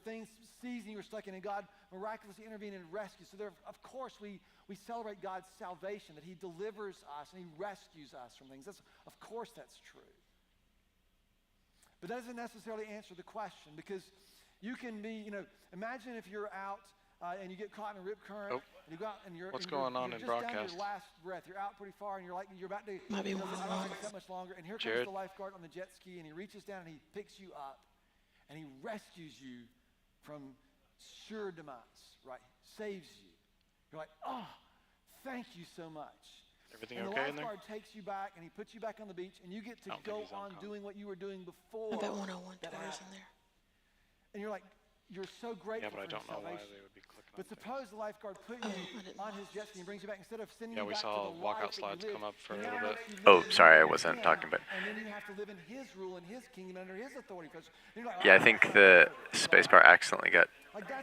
season you were stuck in, and God miraculously intervened and rescued. So of course, we celebrate God's salvation, that he delivers us and he rescues us from things. Of course that's true. But that doesn't necessarily answer the question, because you can be, imagine if you're out and you get caught in a rip current, and you go out and you're What's going on in just broadcast? down to your last breath. You're out pretty far, and you're about to. Might be I don't think it's that much longer. And here comes the lifeguard on the jet ski, and he reaches down and he picks you up, and he rescues you from sure demise. Right? Saves you. You're like, oh, thank you so much. Everything and okay in the there? lifeguard takes you back, and he puts you back on the beach, and you get to go on doing what you were doing before. I bet 101 Twitter's in there. And you're like, you're so grateful but I for don't know why salvation. they would be clicking But suppose the lifeguard put you on his jet ski and brings you back, instead of sending you we back saw to the walkout life slides that you come lived, up for a now little bit. you Oh, live sorry, I in wasn't him, talking, but and then you have to live in his rule and his kingdom under his authority. You're like, yeah, I think the spacebar accidentally got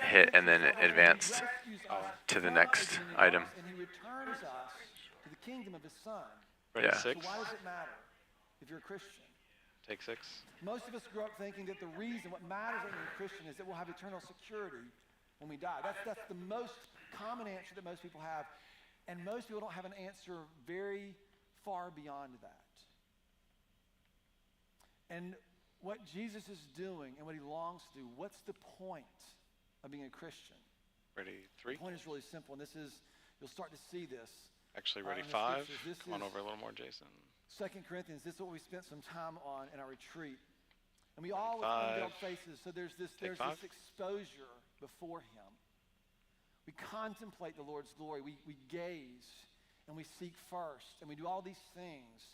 hit and then it advanced to the next item. And he returns us to the kingdom of his son. Ready, Yeah. 6? So why does it matter if you're a Christian? Take 6. Most of us grew up thinking that the reason, what matters when you're a Christian, is that we'll have eternal security when we die. That's the most common answer that most people have. And most people don't have an answer very far beyond that. And what Jesus is doing and what he longs to do, what's the point of being a Christian? Ready, 3? The point is really simple, and you'll start to see this. Actually, ready, in the 5? scriptures. Come on over a little more, Jason. 2 Corinthians, this is what we spent some time on in our retreat. And we all with unveiled faces, so there's this exposure before him. We contemplate the Lord's glory. We gaze and we seek first. And we do all these things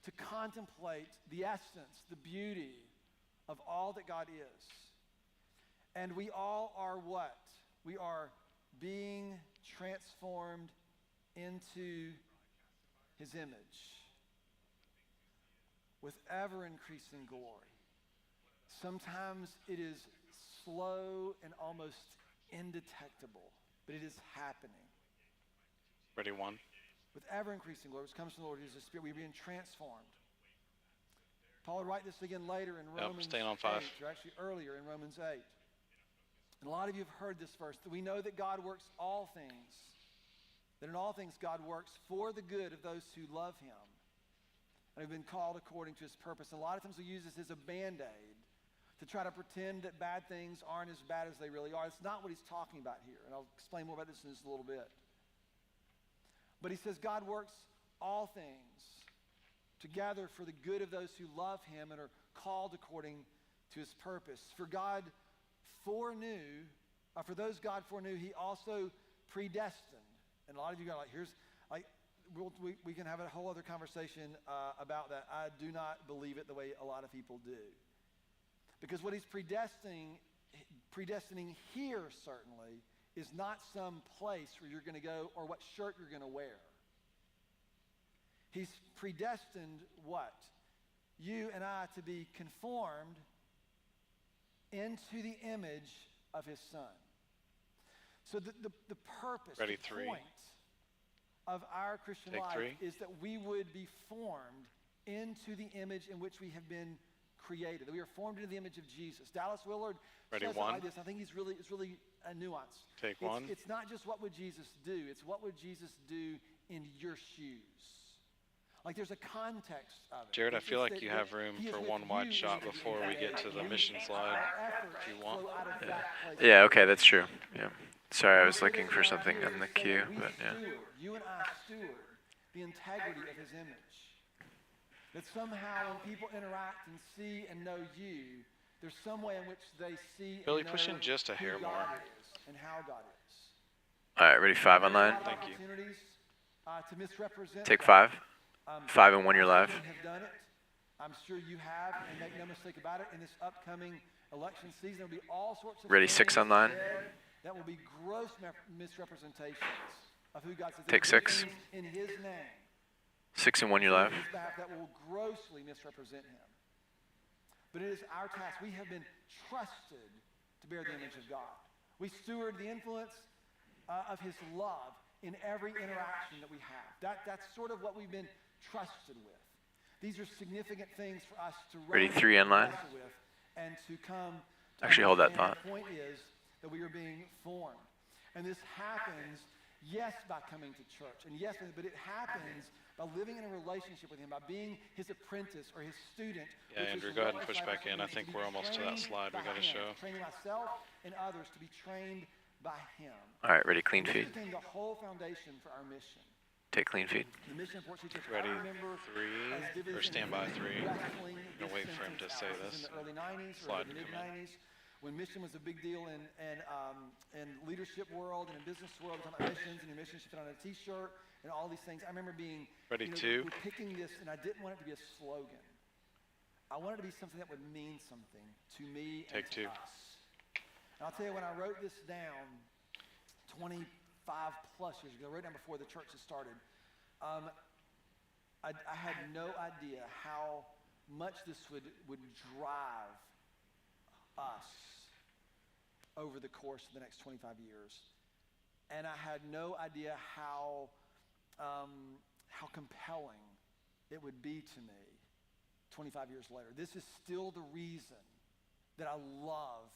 to contemplate the essence, the beauty of all that God is. And we all are what? We are being transformed into his image with ever-increasing glory. Sometimes it is slow and almost indetectable, but it is happening. Ready, 1? With ever-increasing glory, which comes from the Lord, who is the Spirit, we're being transformed. Paul would write this again later in Romans 8, staying on 5. or actually earlier in Romans 8. And a lot of you have heard this verse, that we know that God works all things, that in all things God works for the good of those who love him and have been called according to his purpose. And a lot of times we use this as a Band-Aid to try to pretend that bad things aren't as bad as they really are. It's not what he's talking about here, and I'll explain more about this in just a little bit. But he says God works all things together for the good of those who love him and are called according to his purpose. For those God foreknew, he also predestined. And a lot of you go we can have a whole other conversation about that. I do not believe it the way a lot of people do. Because what he's predestining here certainly is not some place where you're going to go or what shirt you're going to wear. He's predestined what? You and I to be conformed into the image of his son. So the purpose, Ready, the 3. point of our Christian Take life 3. is that we would be formed into the image in which we have been created, that we are formed into the image of Jesus. Dallas Willard Ready, says it 1. like this. I think it's really a nuance. Take 1. It's not just what would Jesus do, it's what would Jesus do in your shoes. Like there's a context of it. Jared, I feel like that you have room he is for with one wide you shot in before we get to the mission our slide, efforts if you want. flow out of that place. Yeah, okay, that's true. Yeah. Sorry, I was looking for something on the queue, but yeah. You and I steward the integrity of his image. That somehow when people interact and see and know you, there's some way in which they see Billy, and know push in just a hair who more. God is and how God is. All right, ready, 5 online? Thank you. To misrepresent Take God. 5. 5 and 1, you're live. Have done it. I'm sure you have, and make no mistake about it. In this upcoming election season, there will be all sorts of Ready, things 6 online. that will be gross misrepresentations of who God says. Take 6. In his name. 6 and 1, you're live. That will grossly misrepresent him. But it is our task. We have been trusted to bear the image of God. We steward the influence of his love in every interaction that we have. That's sort of what we've been trusted with. These are significant things for us to Ready, 3 in line. with and to come to Actually, hold that understand. thought. The point is that we are being formed. And this happens, yes, by coming to church, and yes, but it happens by living in a relationship with him, by being his apprentice or his student. Yeah, Andrew, go ahead and push back in. I think we're almost to that slide we got to show. Training myself and others to be trained by him. All right, ready, clean This feed. became the whole foundation for our mission. Take clean feed. The mission for Church, Ready, I remember 3, as vivid or as stand by 3. wrestling I'm gonna wait for him to say this this. in the early 90s Slide or the and mid come in. 90s, when mission was a big deal in leadership world and in business world, talking about missions, and your mission should fit on a T-shirt and all these things. I remember being Ready, you know, 2. we're picking this, and I didn't want it to be a slogan. I wanted it to be something that would mean something to me and Take to 2. us. And I'll tell you, when I wrote this down 25 plus years ago, I wrote it down before the church had started. I had no idea how much this would drive us over the course of the next 25 years. And I had no idea how compelling it would be to me 25 years later. This is still the reason that I love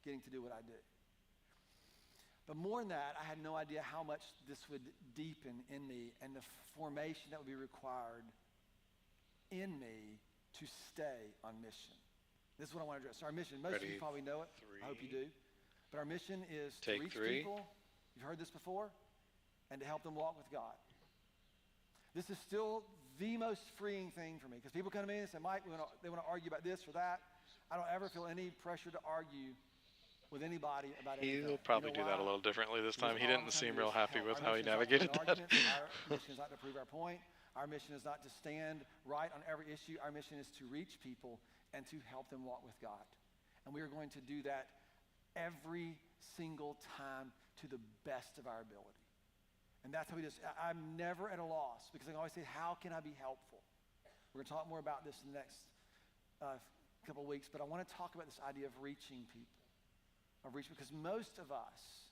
getting to do what I do. But more than that, I had no idea how much this would deepen in me and the formation that would be required in me to stay on mission. This is what I want to address. Our mission, most of you probably know it. 3. I hope you do. But our mission is Take to reach 3. people, you've heard this before, and to help them walk with God. This is still the most freeing thing for me, because people come to me and say, Mike, they want to argue about this or that. I don't ever feel any pressure to argue with anybody about anything. He'll probably do that a little differently this time. He didn't seem real happy with how he navigated that. Our mission is not to prove our point. Our mission is not to stand right on every issue. Our mission is to reach people and to help them walk with God. And we are going to do that every single time to the best of our ability. And that's how we just, I'm never at a loss, because I always say, how can I be helpful? We're going to talk more about this in the next couple of weeks, but I want to talk about this idea of reaching people. Because most of us,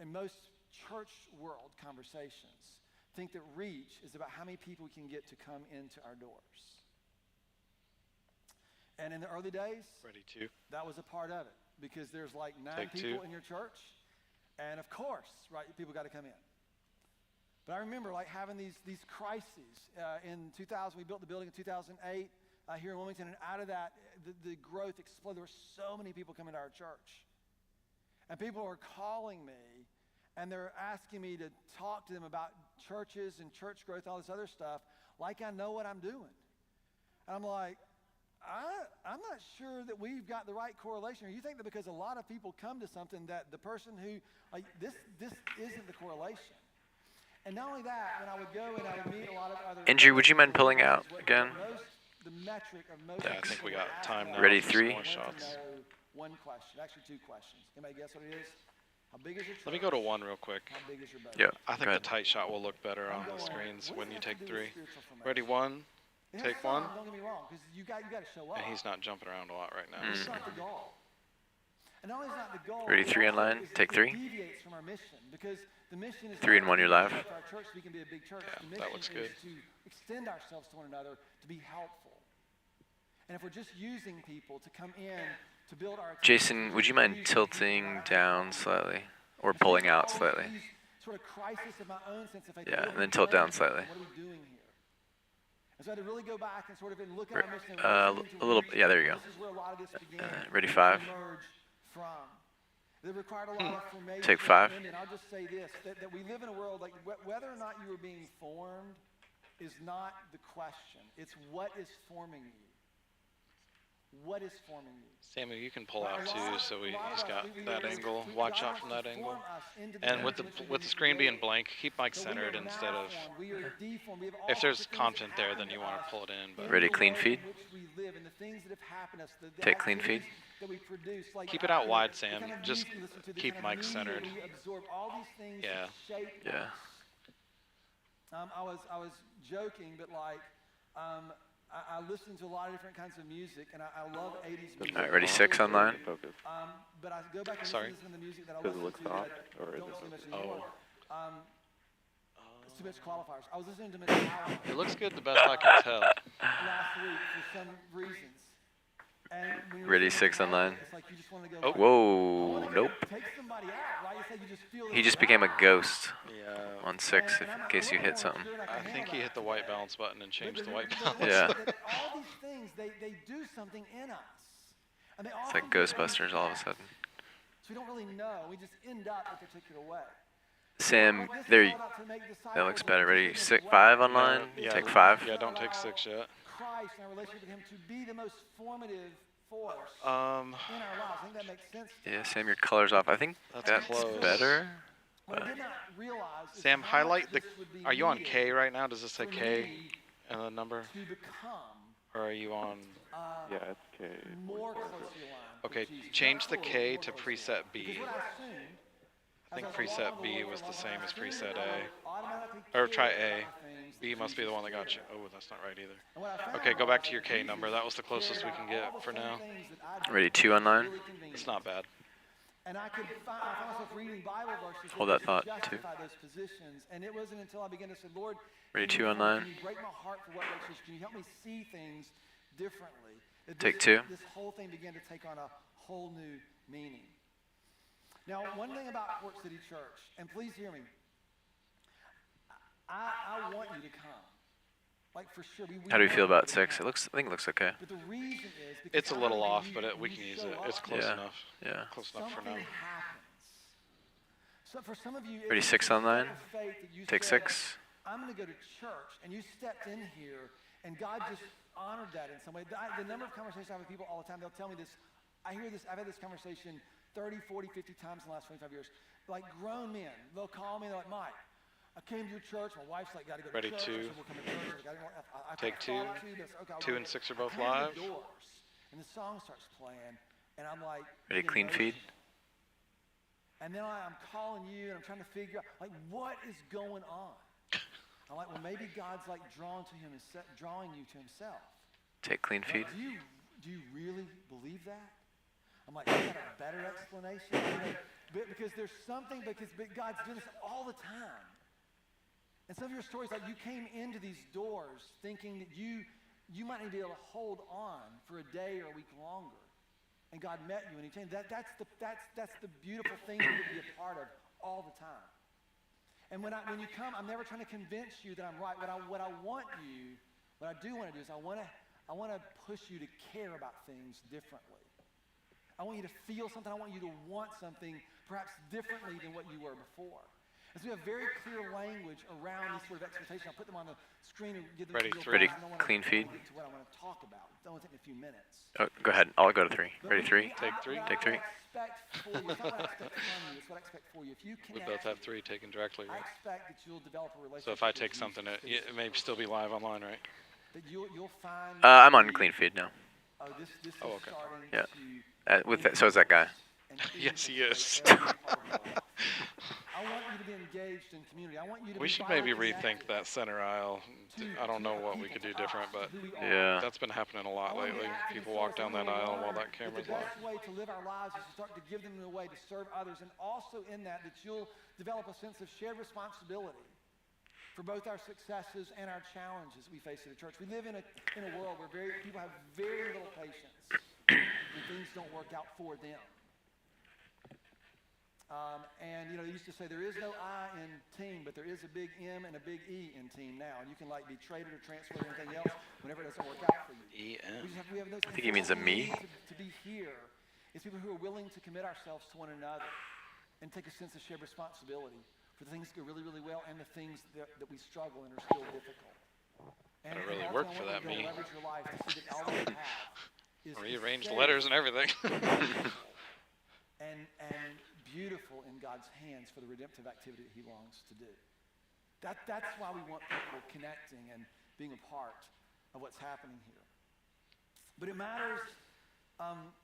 in most church world conversations, think that reach is about how many people we can get to come into our doors. And in the early days, Ready, 2. that was a part of it, because there's like 9 Take people 2. in your church, and of course, right, people got to come in. But I remember like having these crises. In 2000, we built the building in 2008 here in Wilmington, and out of that, the growth exploded. There were so many people coming to our church. And people are calling me, and they're asking me to talk to them about churches and church growth, all this other stuff, like I know what I'm doing. And I'm like, I'm not sure that we've got the right correlation. Or you think that because a lot of people come to something that the person who, like, this isn't the correlation. And not only that, when I would go and I would meet a lot of other... Andrew, would you mind pulling out again? The metric of most... Yeah, I think we got time now. Ready, for 3. some more shots. One question, actually 2 questions. Anybody guess what it is? How big is your church? Let me go to 1 real quick. How big is your boat? Yeah, I think go the ahead. tight shot will look better on the screens when you take 3. Ready, 1. It has Take some, 1. Don't get me wrong, because you got to show up. And he's not jumping around a lot right now. It's not the goal. And not only is not the goal, Ready, 3 in line. Take 3. It deviates from our mission, because the mission is 3 and 1, you're live. For our church, we can be a big church. Yeah, the mission that looks good. is to extend ourselves to one another, to be helpful. And if we're just using people to come in to build our... Jason, would you mind tilting down slightly? Or pulling out slightly? Sort of crisis of my own sense of faith. Yeah, and then tilt down slightly. What are we doing here? And so I had to really go back and sort of look at our mission. A little, yeah, there you go. This is where a lot of this began. Ready, 5. From. It required a lot of formation. Take 5. And I'll just say this, that we live in a world, like whether or not you are being formed is not the question. It's what is forming you. What is forming you? Samuel, you can pull out too, so he's got that angle. Watch out from that angle. And with the screen being blank, keep Mike centered instead of... If there's content there, then you want to pull it in. But Ready, clean feed. Take clean feed. Keep it out wide, Sam. Just keep Mike centered. Yeah. Yeah. I was joking, but like, I listen to a lot of different kinds of music, and I love 80s music. All right, ready, 6 online. But I go back and Sorry. listen to the music that I listen to that I don't see much anymore. It's too much qualifiers. I was listening to Metallica. It looks good, the best I can tell. Last week for some reasons. And when Ready, 6 online. It's like you just want to go. Whoa, nope. Take somebody out, right? It's like you just feel He just became a ghost Yeah. on 6 in case you hit something. I think he hit the white balance button and changed the white balance. Yeah. All these things, they do something in us. And they It's like Ghostbusters all of a sudden. So we don't really know. We just end up a particular way. Sam, there you, that looks better. Ready, 5 online? Yeah, Take 5. Yeah, don't take 6 yet. Christ and our relationship with him to be the most formative force Um, in our lives. I think that makes sense. Yeah, Sam, your color's off. I think that's close. better. What I did not realize is Sam, how much highlight the. this would be Are you on needed K right now? Does this say for K me and the number? to become Or are you on? Yeah, it's K. more closely aligned Okay, with Jesus. change the Not K fully, to more closely preset aligned. B. Because what I assumed, I think as I was preset walking B along was the Lord, same as I assumed preset that I A. would automatically Or care try about A. things B that must be the Jesus one that got you. cared about. Oh, that's not right either. And what I found Okay, go back was to your that K Jesus number. That was the closest cared we can about get all the for same now. things that I Ready, did. 2 online? Really convenient. It's not bad. And I found myself reading Bible verses Hold that that thought, too. justify those positions. And it wasn't until I began to say, Lord, Ready, can 2 you online? Can you break my heart for what makes sense? Can you help me see things differently? That Take this, 2. This whole thing began to take on a whole new meaning. Now, one thing about Port City Church, and please hear me, I want you to come. Like for sure. How do you feel about 6? I think it looks okay. But the reason is because It's a little I off, believe but when we can you use show it. It's up, close Yeah. enough. Yeah. Close enough for something now. happens. So for some of you, Ready, it's 6 a online? step of faith that you Take said, 6. I'm going to go to church, and you stepped in here, and God just honored that in some way. The number of conversations I have with people all the time, they'll tell me this. I hear this. I've had this conversation 30, 40, 50 times in the last 25 years. Like grown men, they'll call me. They're like, Mike, I came to your church. My wife's like, got to go to Ready, church. 2. I said, we'll come to church. I Take 2. thought to, but okay, 2 and 6 are both I come live. to the doors, and the song starts playing, and I'm like, Ready, clean feed? and then I'm calling you, and I'm trying to figure out, like, what is going on? I'm like, well, maybe God's like drawing you to Himself. Take clean feed. Like, do you really believe that? I'm like, you got a better explanation? Because there's something, but God's doing this all the time. And some of your stories, like you came into these doors thinking that you might need to be able to hold on for a day or a week longer. And God met you and He changed. That's the beautiful thing you get to be a part of all the time. And when you come, I'm never trying to convince you that I'm right. What I do want to do is I want to push you to care about things differently. I want you to feel something. I want you to want something perhaps differently than what you were before. And so we have very clear language around these sort of expectations. I'll put them on the screen and give them Ready, to you. ready, clean feed. To what I want to talk about. It's only take me a few minutes. Oh, go ahead. I'll go to 3. Ready, 3? Take 3. Take 3. It's not what I expect from you. It's what I expect for you. If you We connect, both have 3 taken directly, I right? expect that you'll develop a relationship. So if I with take Jesus something, that it is may still be live online, right? that you'll find. I'm on clean feed now. Oh, this is Oh, okay. starting Yeah. to With that, so is that guy. and Yes, he is. I want you to be engaged in community. I want you to We be should maybe vitally rethink that center aisle. I don't know what we could do different, but Yeah. that's been happening a lot lately. People walk down that aisle while that camera's The live. best way to live our lives is to start to give them a way to serve others, and also in that you'll develop a sense of shared responsibility for both our successes and our challenges we face at a church. We live in a world where people have very little patience when things don't work out for them. And they used to say there is no I in team, but there is a big M and a big E in team now. And you can like be traded or transferred or anything else whenever it doesn't work out for you. E-M. We have those, I think he means a me. to be here is people who are willing to commit ourselves to one another and take a sense of shared responsibility for the things that go really, really well and the things that we struggle and are still difficult. And Gotta really also work I for want that you to me. leverage your life to see that all you have is Rearrange the safe letters and everything. and beautiful in God's hands for the redemptive activity that He longs to do. That's why we want people connecting and being a part of what's happening here. But it matters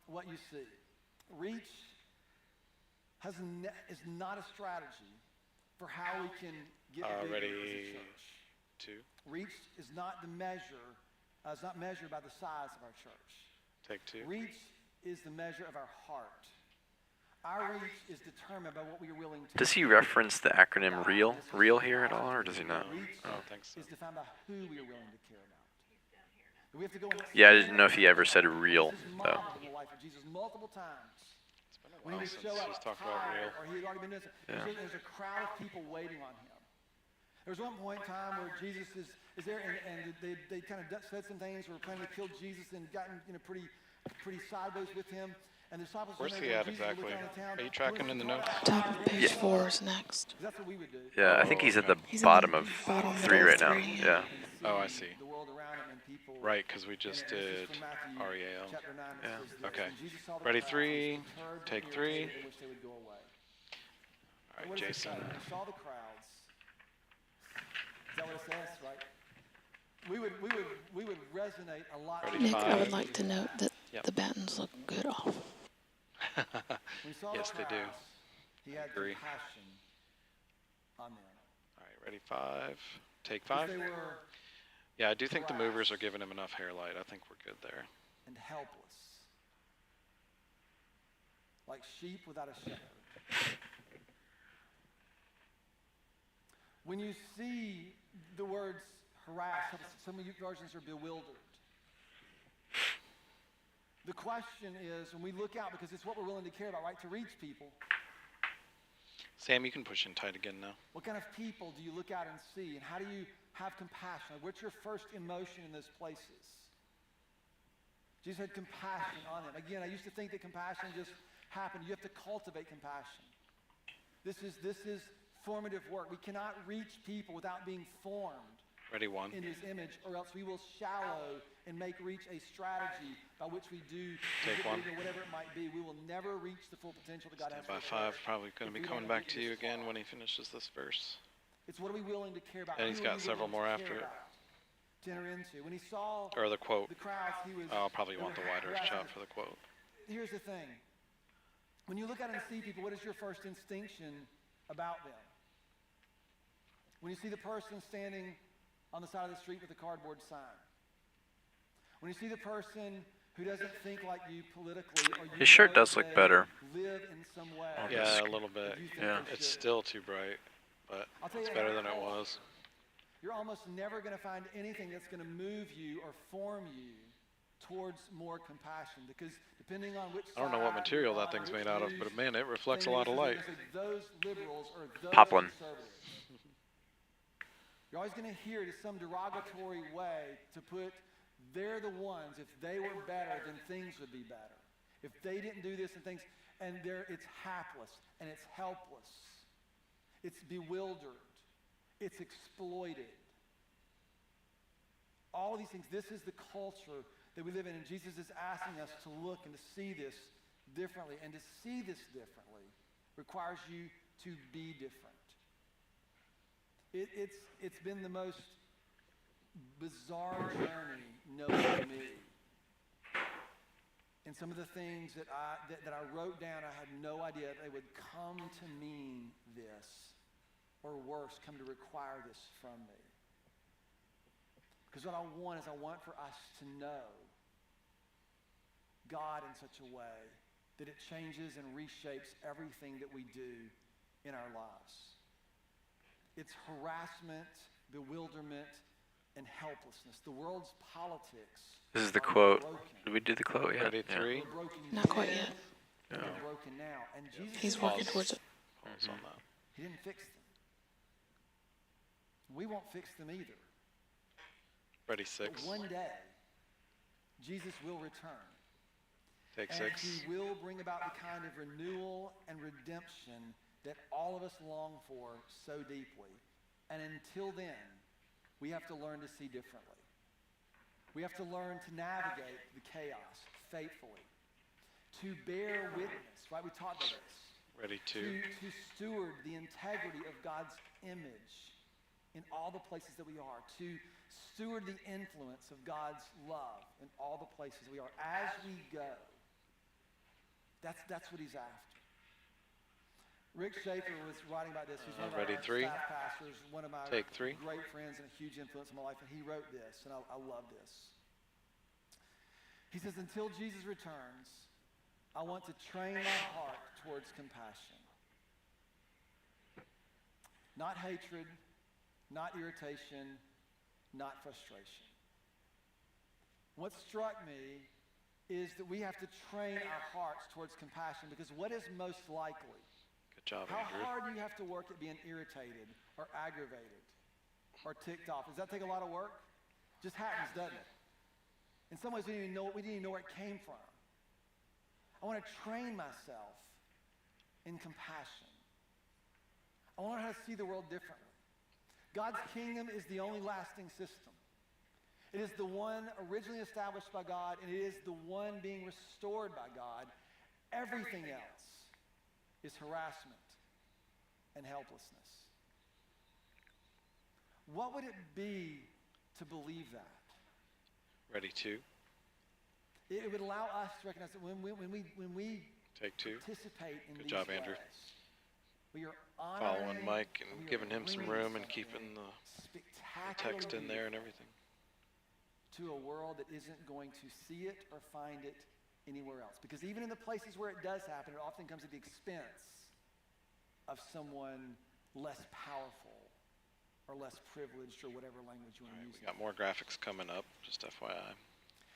what you see. Reach is not a strategy for how we can get bigger as a Ready, church. 2. Reach is not the measure is not measured by the size of our church. Take 2. Reach is the measure of our heart. Our reach is determined by what we are willing to Does he reference the acronym REAL here at all, or does he not? I don't think so. is defined by who we are willing to care about. We have to go and Yeah, I didn't know if he ever said real, this is though. modeled in the life of Jesus multiple times. It's been a When while he would since show up he's talked about tired, real. or he had already been doing something, there's a crowd of people waiting on him. There was one point in time where Jesus is there, and they kind of said some things, were planning to kill Jesus, and gotten pretty sideways with him. And the disciples Where's went he over, at Jesus exactly? looked down the town, Are you tracking in the notes? Top of page 4 is next. That's what we would do. Yeah, I think he's at the He's in bottom the of bottom 3 middle right now. 3. Yeah. Oh, I see. The world around him and people. Right, because we just And this is did from Matthew REAL. chapter 9, it Yeah. says this, Okay. "When Jesus saw the Ready, crowds, 3, he was perturbed take and 3. irritated and wished they would go away." All right, What does it Jason. say? When he saw the crowds. Is that what it says, right? We would resonate a lot. Ready, Nick, I would 5. like to note that Yep. the Battens look good off. When he saw Yes, the they do. crowds, he had Agree. compassion on them. All right, ready, 5. Take 'Cause 5. they were Yeah, I do think the movers are giving him enough hair light. I think we're good there. and helpless, like sheep without a shepherd. When you see the words harassed, some of you versions are bewildered. The question is, when we look out, because it's what we're willing to care about, right, to reach people, Sam, you can push in tight again now. what kind of people do you look out and see, and how do you have compassion? Like, what's your first emotion in those places? Jesus had compassion on them. Again, I used to think that compassion just happened. You have to cultivate compassion. This is formative work. We cannot reach people without being formed Ready, 1. in his image, or else we will shallow and make reach a strategy by which we do Take 1. whatever it might be. We will never reach the full potential that God has Stand for by us. 5. Probably going to be If we coming wanna back reach to you this again far. when he finishes this verse. It's what are we willing to care about? And Who he's are got we several willing more to after care it. about, to enter into. When he saw Or the quote. the crowds, he was. I'll probably they want the were wider harassed. shot for the quote. Here's the thing. When you look out and see people, what is your first instinction about them? When you see the person standing on the side of the street with a cardboard sign. When you see the person who doesn't think like you politically, or you His shirt know does look they better. live in some way. Yeah, a little bit. that you think Yeah. they It's should. still too bright, but I'll tell it's you better how than it was. You're almost never going to find anything that's going to move you or form you towards more compassion, because depending on which I don't know what side material you're that on, thing's which made out of, news but man, it reflects a thing lot is, of they're light. gonna say those liberals or those Poplin. conservatives. You're always going to hear it as some derogatory way to put, they're the ones, if they were better, then things would be better. If they didn't do this and things, and it's hapless, and it's helpless. It's bewildered. It's exploited. All of these things, this is the culture that we live in, and Jesus is asking us to look and to see this differently. And to see this differently requires you to be different. It's been the most bizarre journey knowing me. And some of the things that I wrote down, I had no idea they would come to mean this, or worse, come to require this from me. Because what I want is I want for us to know God in such a way that it changes and reshapes everything that we do in our lives. It's harassment, bewilderment, and helplessness. The world's politics. This is the are quote. broken. Did we do the quote yet? Ready, 3. We're broken Not quite then, yet. and we're broken now. And Jesus He's didn't working fix towards it. Pause on that. He didn't fix them. We won't fix them either. Ready, But 6. one day, Jesus will return. Take And 6. he will bring about the kind of renewal and redemption that all of us long for so deeply. And until then, we have to learn to see differently. We have to learn to navigate the chaos faithfully, to bear witness, right? We talked about this. Ready, 2. To steward the integrity of God's image in all the places that we are, to steward the influence of God's love in all the places we are. As we go, that's what he's after. Rick Schaefer was writing about this. He's one of Ready, our 3. staff pastors, one of my Take 3. great friends and a huge influence in my life, and he wrote this, and I love this. He says, until Jesus returns, I want to train my heart towards compassion. Not hatred, not irritation, not frustration. What struck me is that we have to train our hearts towards compassion, because what is most likely? Good job, How Andrew. hard do you have to work at being irritated or aggravated or ticked off? Does that take a lot of work? Just happens, doesn't it? In some ways, we didn't even know where it came from. I want to train myself in compassion. I want to learn how to see the world differently. God's kingdom is the only lasting system. It is the one originally established by God, and it is the one being restored by God. Everything else is harassment and helplessness. What would it be to believe that? Ready, 2. It would allow us to recognize that when we Take 2. participate in Good these job, Andrew. ways, we are honoring, Following Mike and we are giving him some bringing room and something keeping the spectacularly text in there and beautiful everything. to a world that isn't going to see it or find it anywhere else. Because even in the places where it does happen, it often comes at the expense of someone less powerful or less privileged, or whatever language you want to use. We got more graphics coming up, just FYI.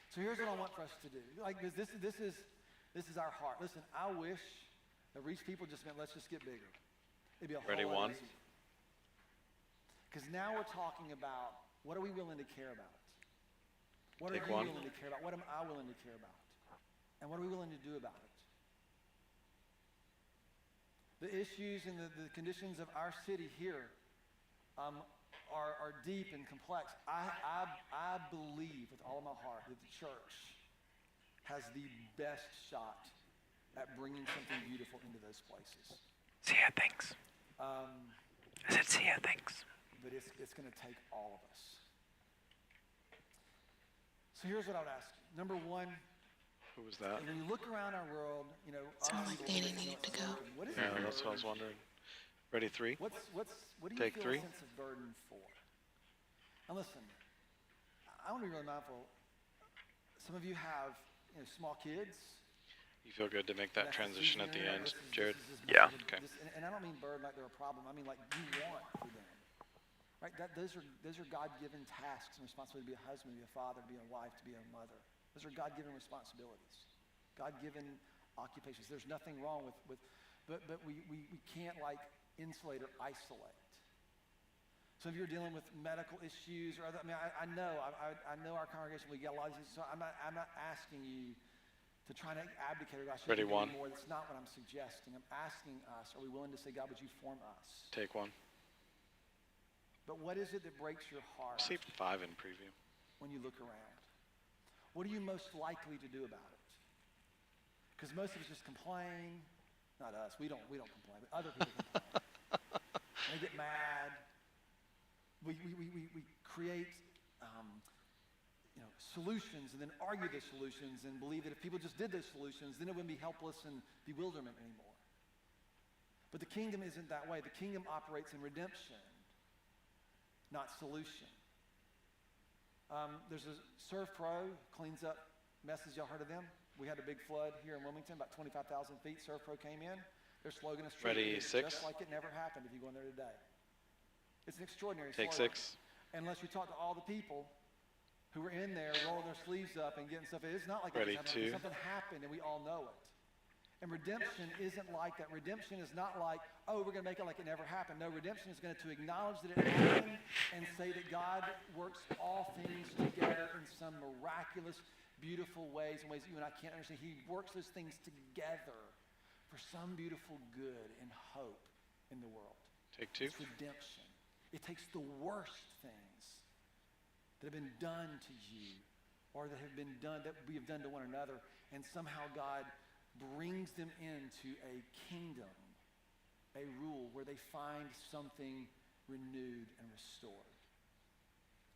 So here's what I want for us to do. Like this is our heart. Listen, I wish that reach people just meant let's just get bigger. It'd be a Ready, whole lot 1. easier. Because now we're talking about what are we willing to care about? What Take are you 1. willing to care about? What am I willing to care about? And what are we willing to do about it? The issues and the conditions of our city here are deep and complex. I believe with all of my heart that the church has the best shot at bringing something beautiful into those places. See ya, thanks. I said see ya, thanks. But it's going to take all of us. So here's what I would ask you. Number 1, Who was that? when you look around our world, you know, Sound like obviously Danny needed to go. what is Yeah, your that's what I was burden? wondering. Ready, 3. What do you Take feel 3. a sense of burden for? And listen, I want to be really mindful. Some of you have small kids. You feel good to make that That's transition at the season. end, This is- Jared? this is- Yeah. Okay. And I don't mean burden like they're a problem. I mean like you want for them. Right? Those are God-given tasks and responsibilities to be a husband, to be a father, to be a wife, to be a mother. Those are God-given responsibilities, God-given occupations. There's nothing wrong with but we can't like insulate or isolate. Some of you are dealing with medical issues or other. I mean, I know our congregation. We get a lot of these. So I'm not asking you to try to abdicate or I should Ready, be doing 1. more. That's not what I'm suggesting. I'm asking us: are we willing to say, God, would you form us? Take 1. But what is it that breaks your heart Received 5 in preview. when you look around? What are you most likely to do about it? Because most of us just complain. Not us. We don't complain, but other people complain. And they get mad. We create solutions and then argue those solutions and believe that if people just did those solutions, then it wouldn't be helpless and bewilderment anymore. But the kingdom isn't that way. The kingdom operates in redemption, not solution. There's a Surf Pro, cleans up messes. Y'all heard of them? We had a big flood here in Wilmington, about 25,000 feet. Surf Pro came in. Their slogan is Ready, 6. just like it never happened if you go in there today. It's an extraordinary Take slogan. 6. Unless you talk to all the people who were in there rolling their sleeves up and getting stuff. It's not like Ready, it was happening. 2. Something happened and we all know it. And redemption isn't like that. Redemption is not like, oh, we're going to make it like it never happened. No, redemption is going to acknowledge that it happened and say that God works all things together in some miraculous, beautiful ways, in ways that you and I can't understand. He works those things together for some beautiful good and hope in the world. Take 2. It's redemption. It takes the worst things that have been done to you or that we have done to one another, and somehow God brings them into a kingdom, a rule where they find something renewed and restored.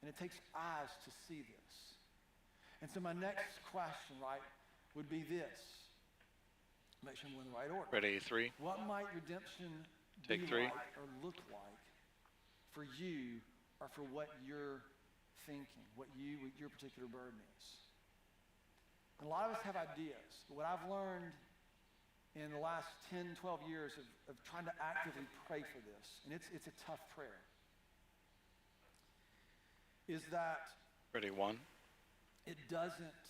And it takes eyes to see this. And so my next question, would be this. Make sure I'm going in the right order. Ready, 3. What might redemption Take be 3. like or look like for you or for what you're thinking, what your particular burden is? And a lot of us have ideas. But what I've learned in the last 10, 12 years of trying to actively pray for this, and it's a tough prayer, is that Ready, 1. it doesn't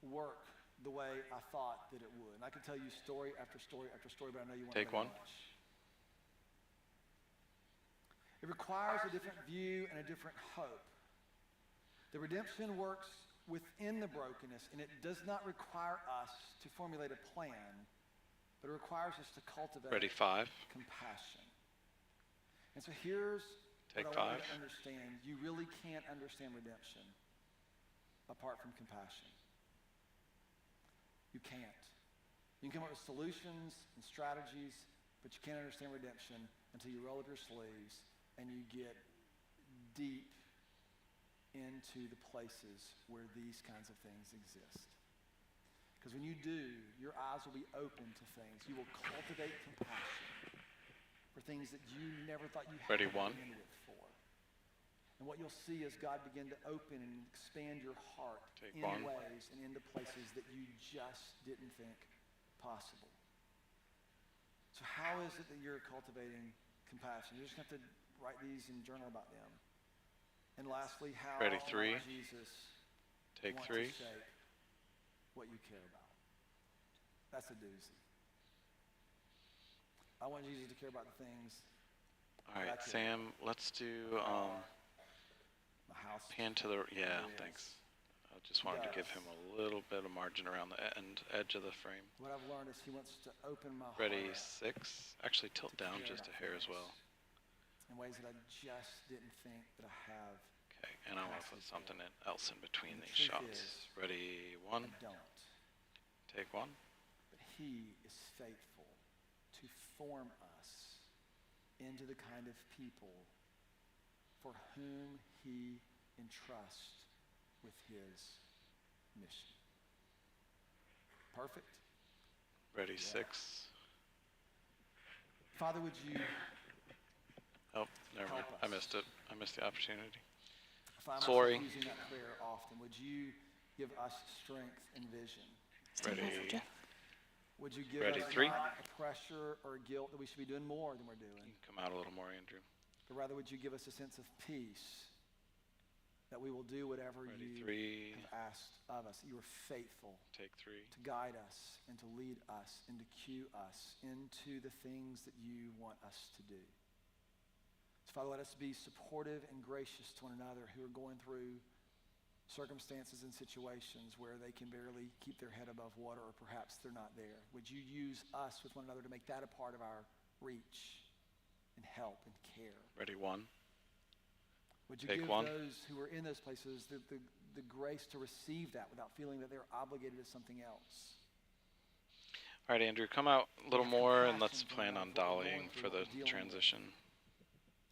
work the way I thought that it would. And I can tell you story after story after story, but I know you want to Take know 1. much. It requires a different view and a different hope. The redemption works within the brokenness, and it does not require us to formulate a plan, but it requires us to cultivate Ready, 5. compassion. And so here's Take what I want 5. you to understand. You really can't understand redemption apart from compassion. You can't. You can come up with solutions and strategies, but you can't understand redemption until you roll up your sleeves and you get deep into the places where these kinds of things exist. Because when you do, your eyes will be open to things. You will cultivate compassion for things that you never thought you had Ready, 1. bandwidth for. And what you'll see is God begin to open and expand your heart Take in 1. ways and into places that you just didn't think possible. So how is it that you're cultivating compassion? You're just going to have to write these and journal about them. And lastly, how Ready, 3. might Jesus Take want 3. to shape what you care about? That's a doozy. I want Jesus to care about the things. All right, Sam, let's do My house. pan to the, yeah, Yes. thanks. I just wanted to give him a little bit of margin around the edge of the frame. What I've learned is he wants to open my Ready, heart 6. Actually, tilt down just a hair as well. in ways that I just didn't think that I have. Okay, and I want to put something else in between And the these truth shots. is, Ready, 1. I don't. Take 1. But he is faithful to form us into the kind of people for whom he entrusts with his mission. Perfect? Ready, Yeah. 6. Father, would you Oh, never mind. help I us? missed it. I missed the opportunity. find Sorry. myself using that prayer often? Would you give us strength and vision? Ready. Would you give Ready, us 3. not a pressure or a guilt that we should be doing more than we're doing, Come out a little more, Andrew. but rather would you give us a sense of peace that we will do whatever Ready, you 3. have asked of us. You are faithful Take 3. to guide us and to lead us and to cue us into the things that you want us to do. So Father, let us be supportive and gracious to one another who are going through circumstances and situations where they can barely keep their head above water, or perhaps they're not there. Would you use us with one another to make that a part of our reach and help and care? Ready, 1. Would you Take give 1. those who are in those places the grace to receive that without feeling that they're obligated to something else? All right, Andrew, come out a little Have more, and let's compassion plan for on what we're going dollying through, for what the we're dealing with. transition.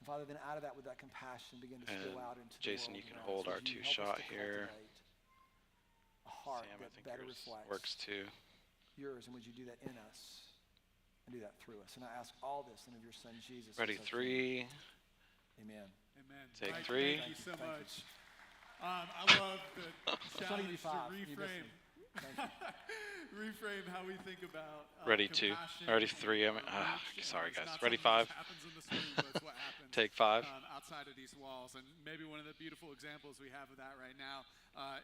And Father, then out of that, with that compassion, begin to And spill out into Jason, the you world can around hold us. our Would you 2 help us shot to here. cultivate a heart Sam, I that think better yours reflects works too. yours, and would you do that in us and do that through us? And I ask all this in of your Son, Jesus. Ready, as our King. 3. Amen. Amen. Take Mike, 3. Thank you so Thank you. much. I love the trying to give you challenge 5. to You missed reframe. me. Thank you. Reframe how we think about Ready, 2. compassion, Already 3. reach, Sorry, it's guys. not Ready, something that 5. just happens in this room, but it's what happens Take 5. outside of these walls. And maybe one of the beautiful examples we have of that right now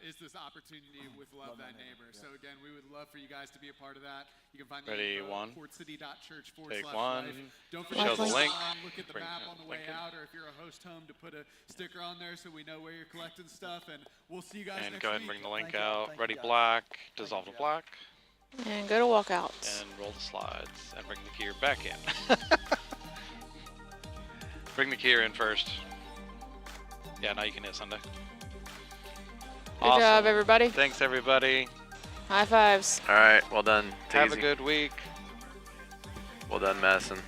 is this opportunity with Love Thy Neighbor. Yeah. So again, we would love for you guys to be a part of that. You can find Ready, the info 1. at portcity.church/life. Take 1. Don't Show forget the to link. look at the Bring map the on the way link in. out, or if you're a host home, to put a sticker on there so we know where you're collecting stuff. And we'll see you guys And next go ahead week. and bring the link Thank you. out. Thank Ready, you, guys. black. Thank Dissolve you, to Jeff. black. And go to walkouts. And roll the slides. And bring the gear back in. Bring the gear in first. Yeah, now you can hit Sunday. Good job, everybody. Thanks, everybody. High fives. All right, well done. Take Have it a easy. good week. Well done, Madison.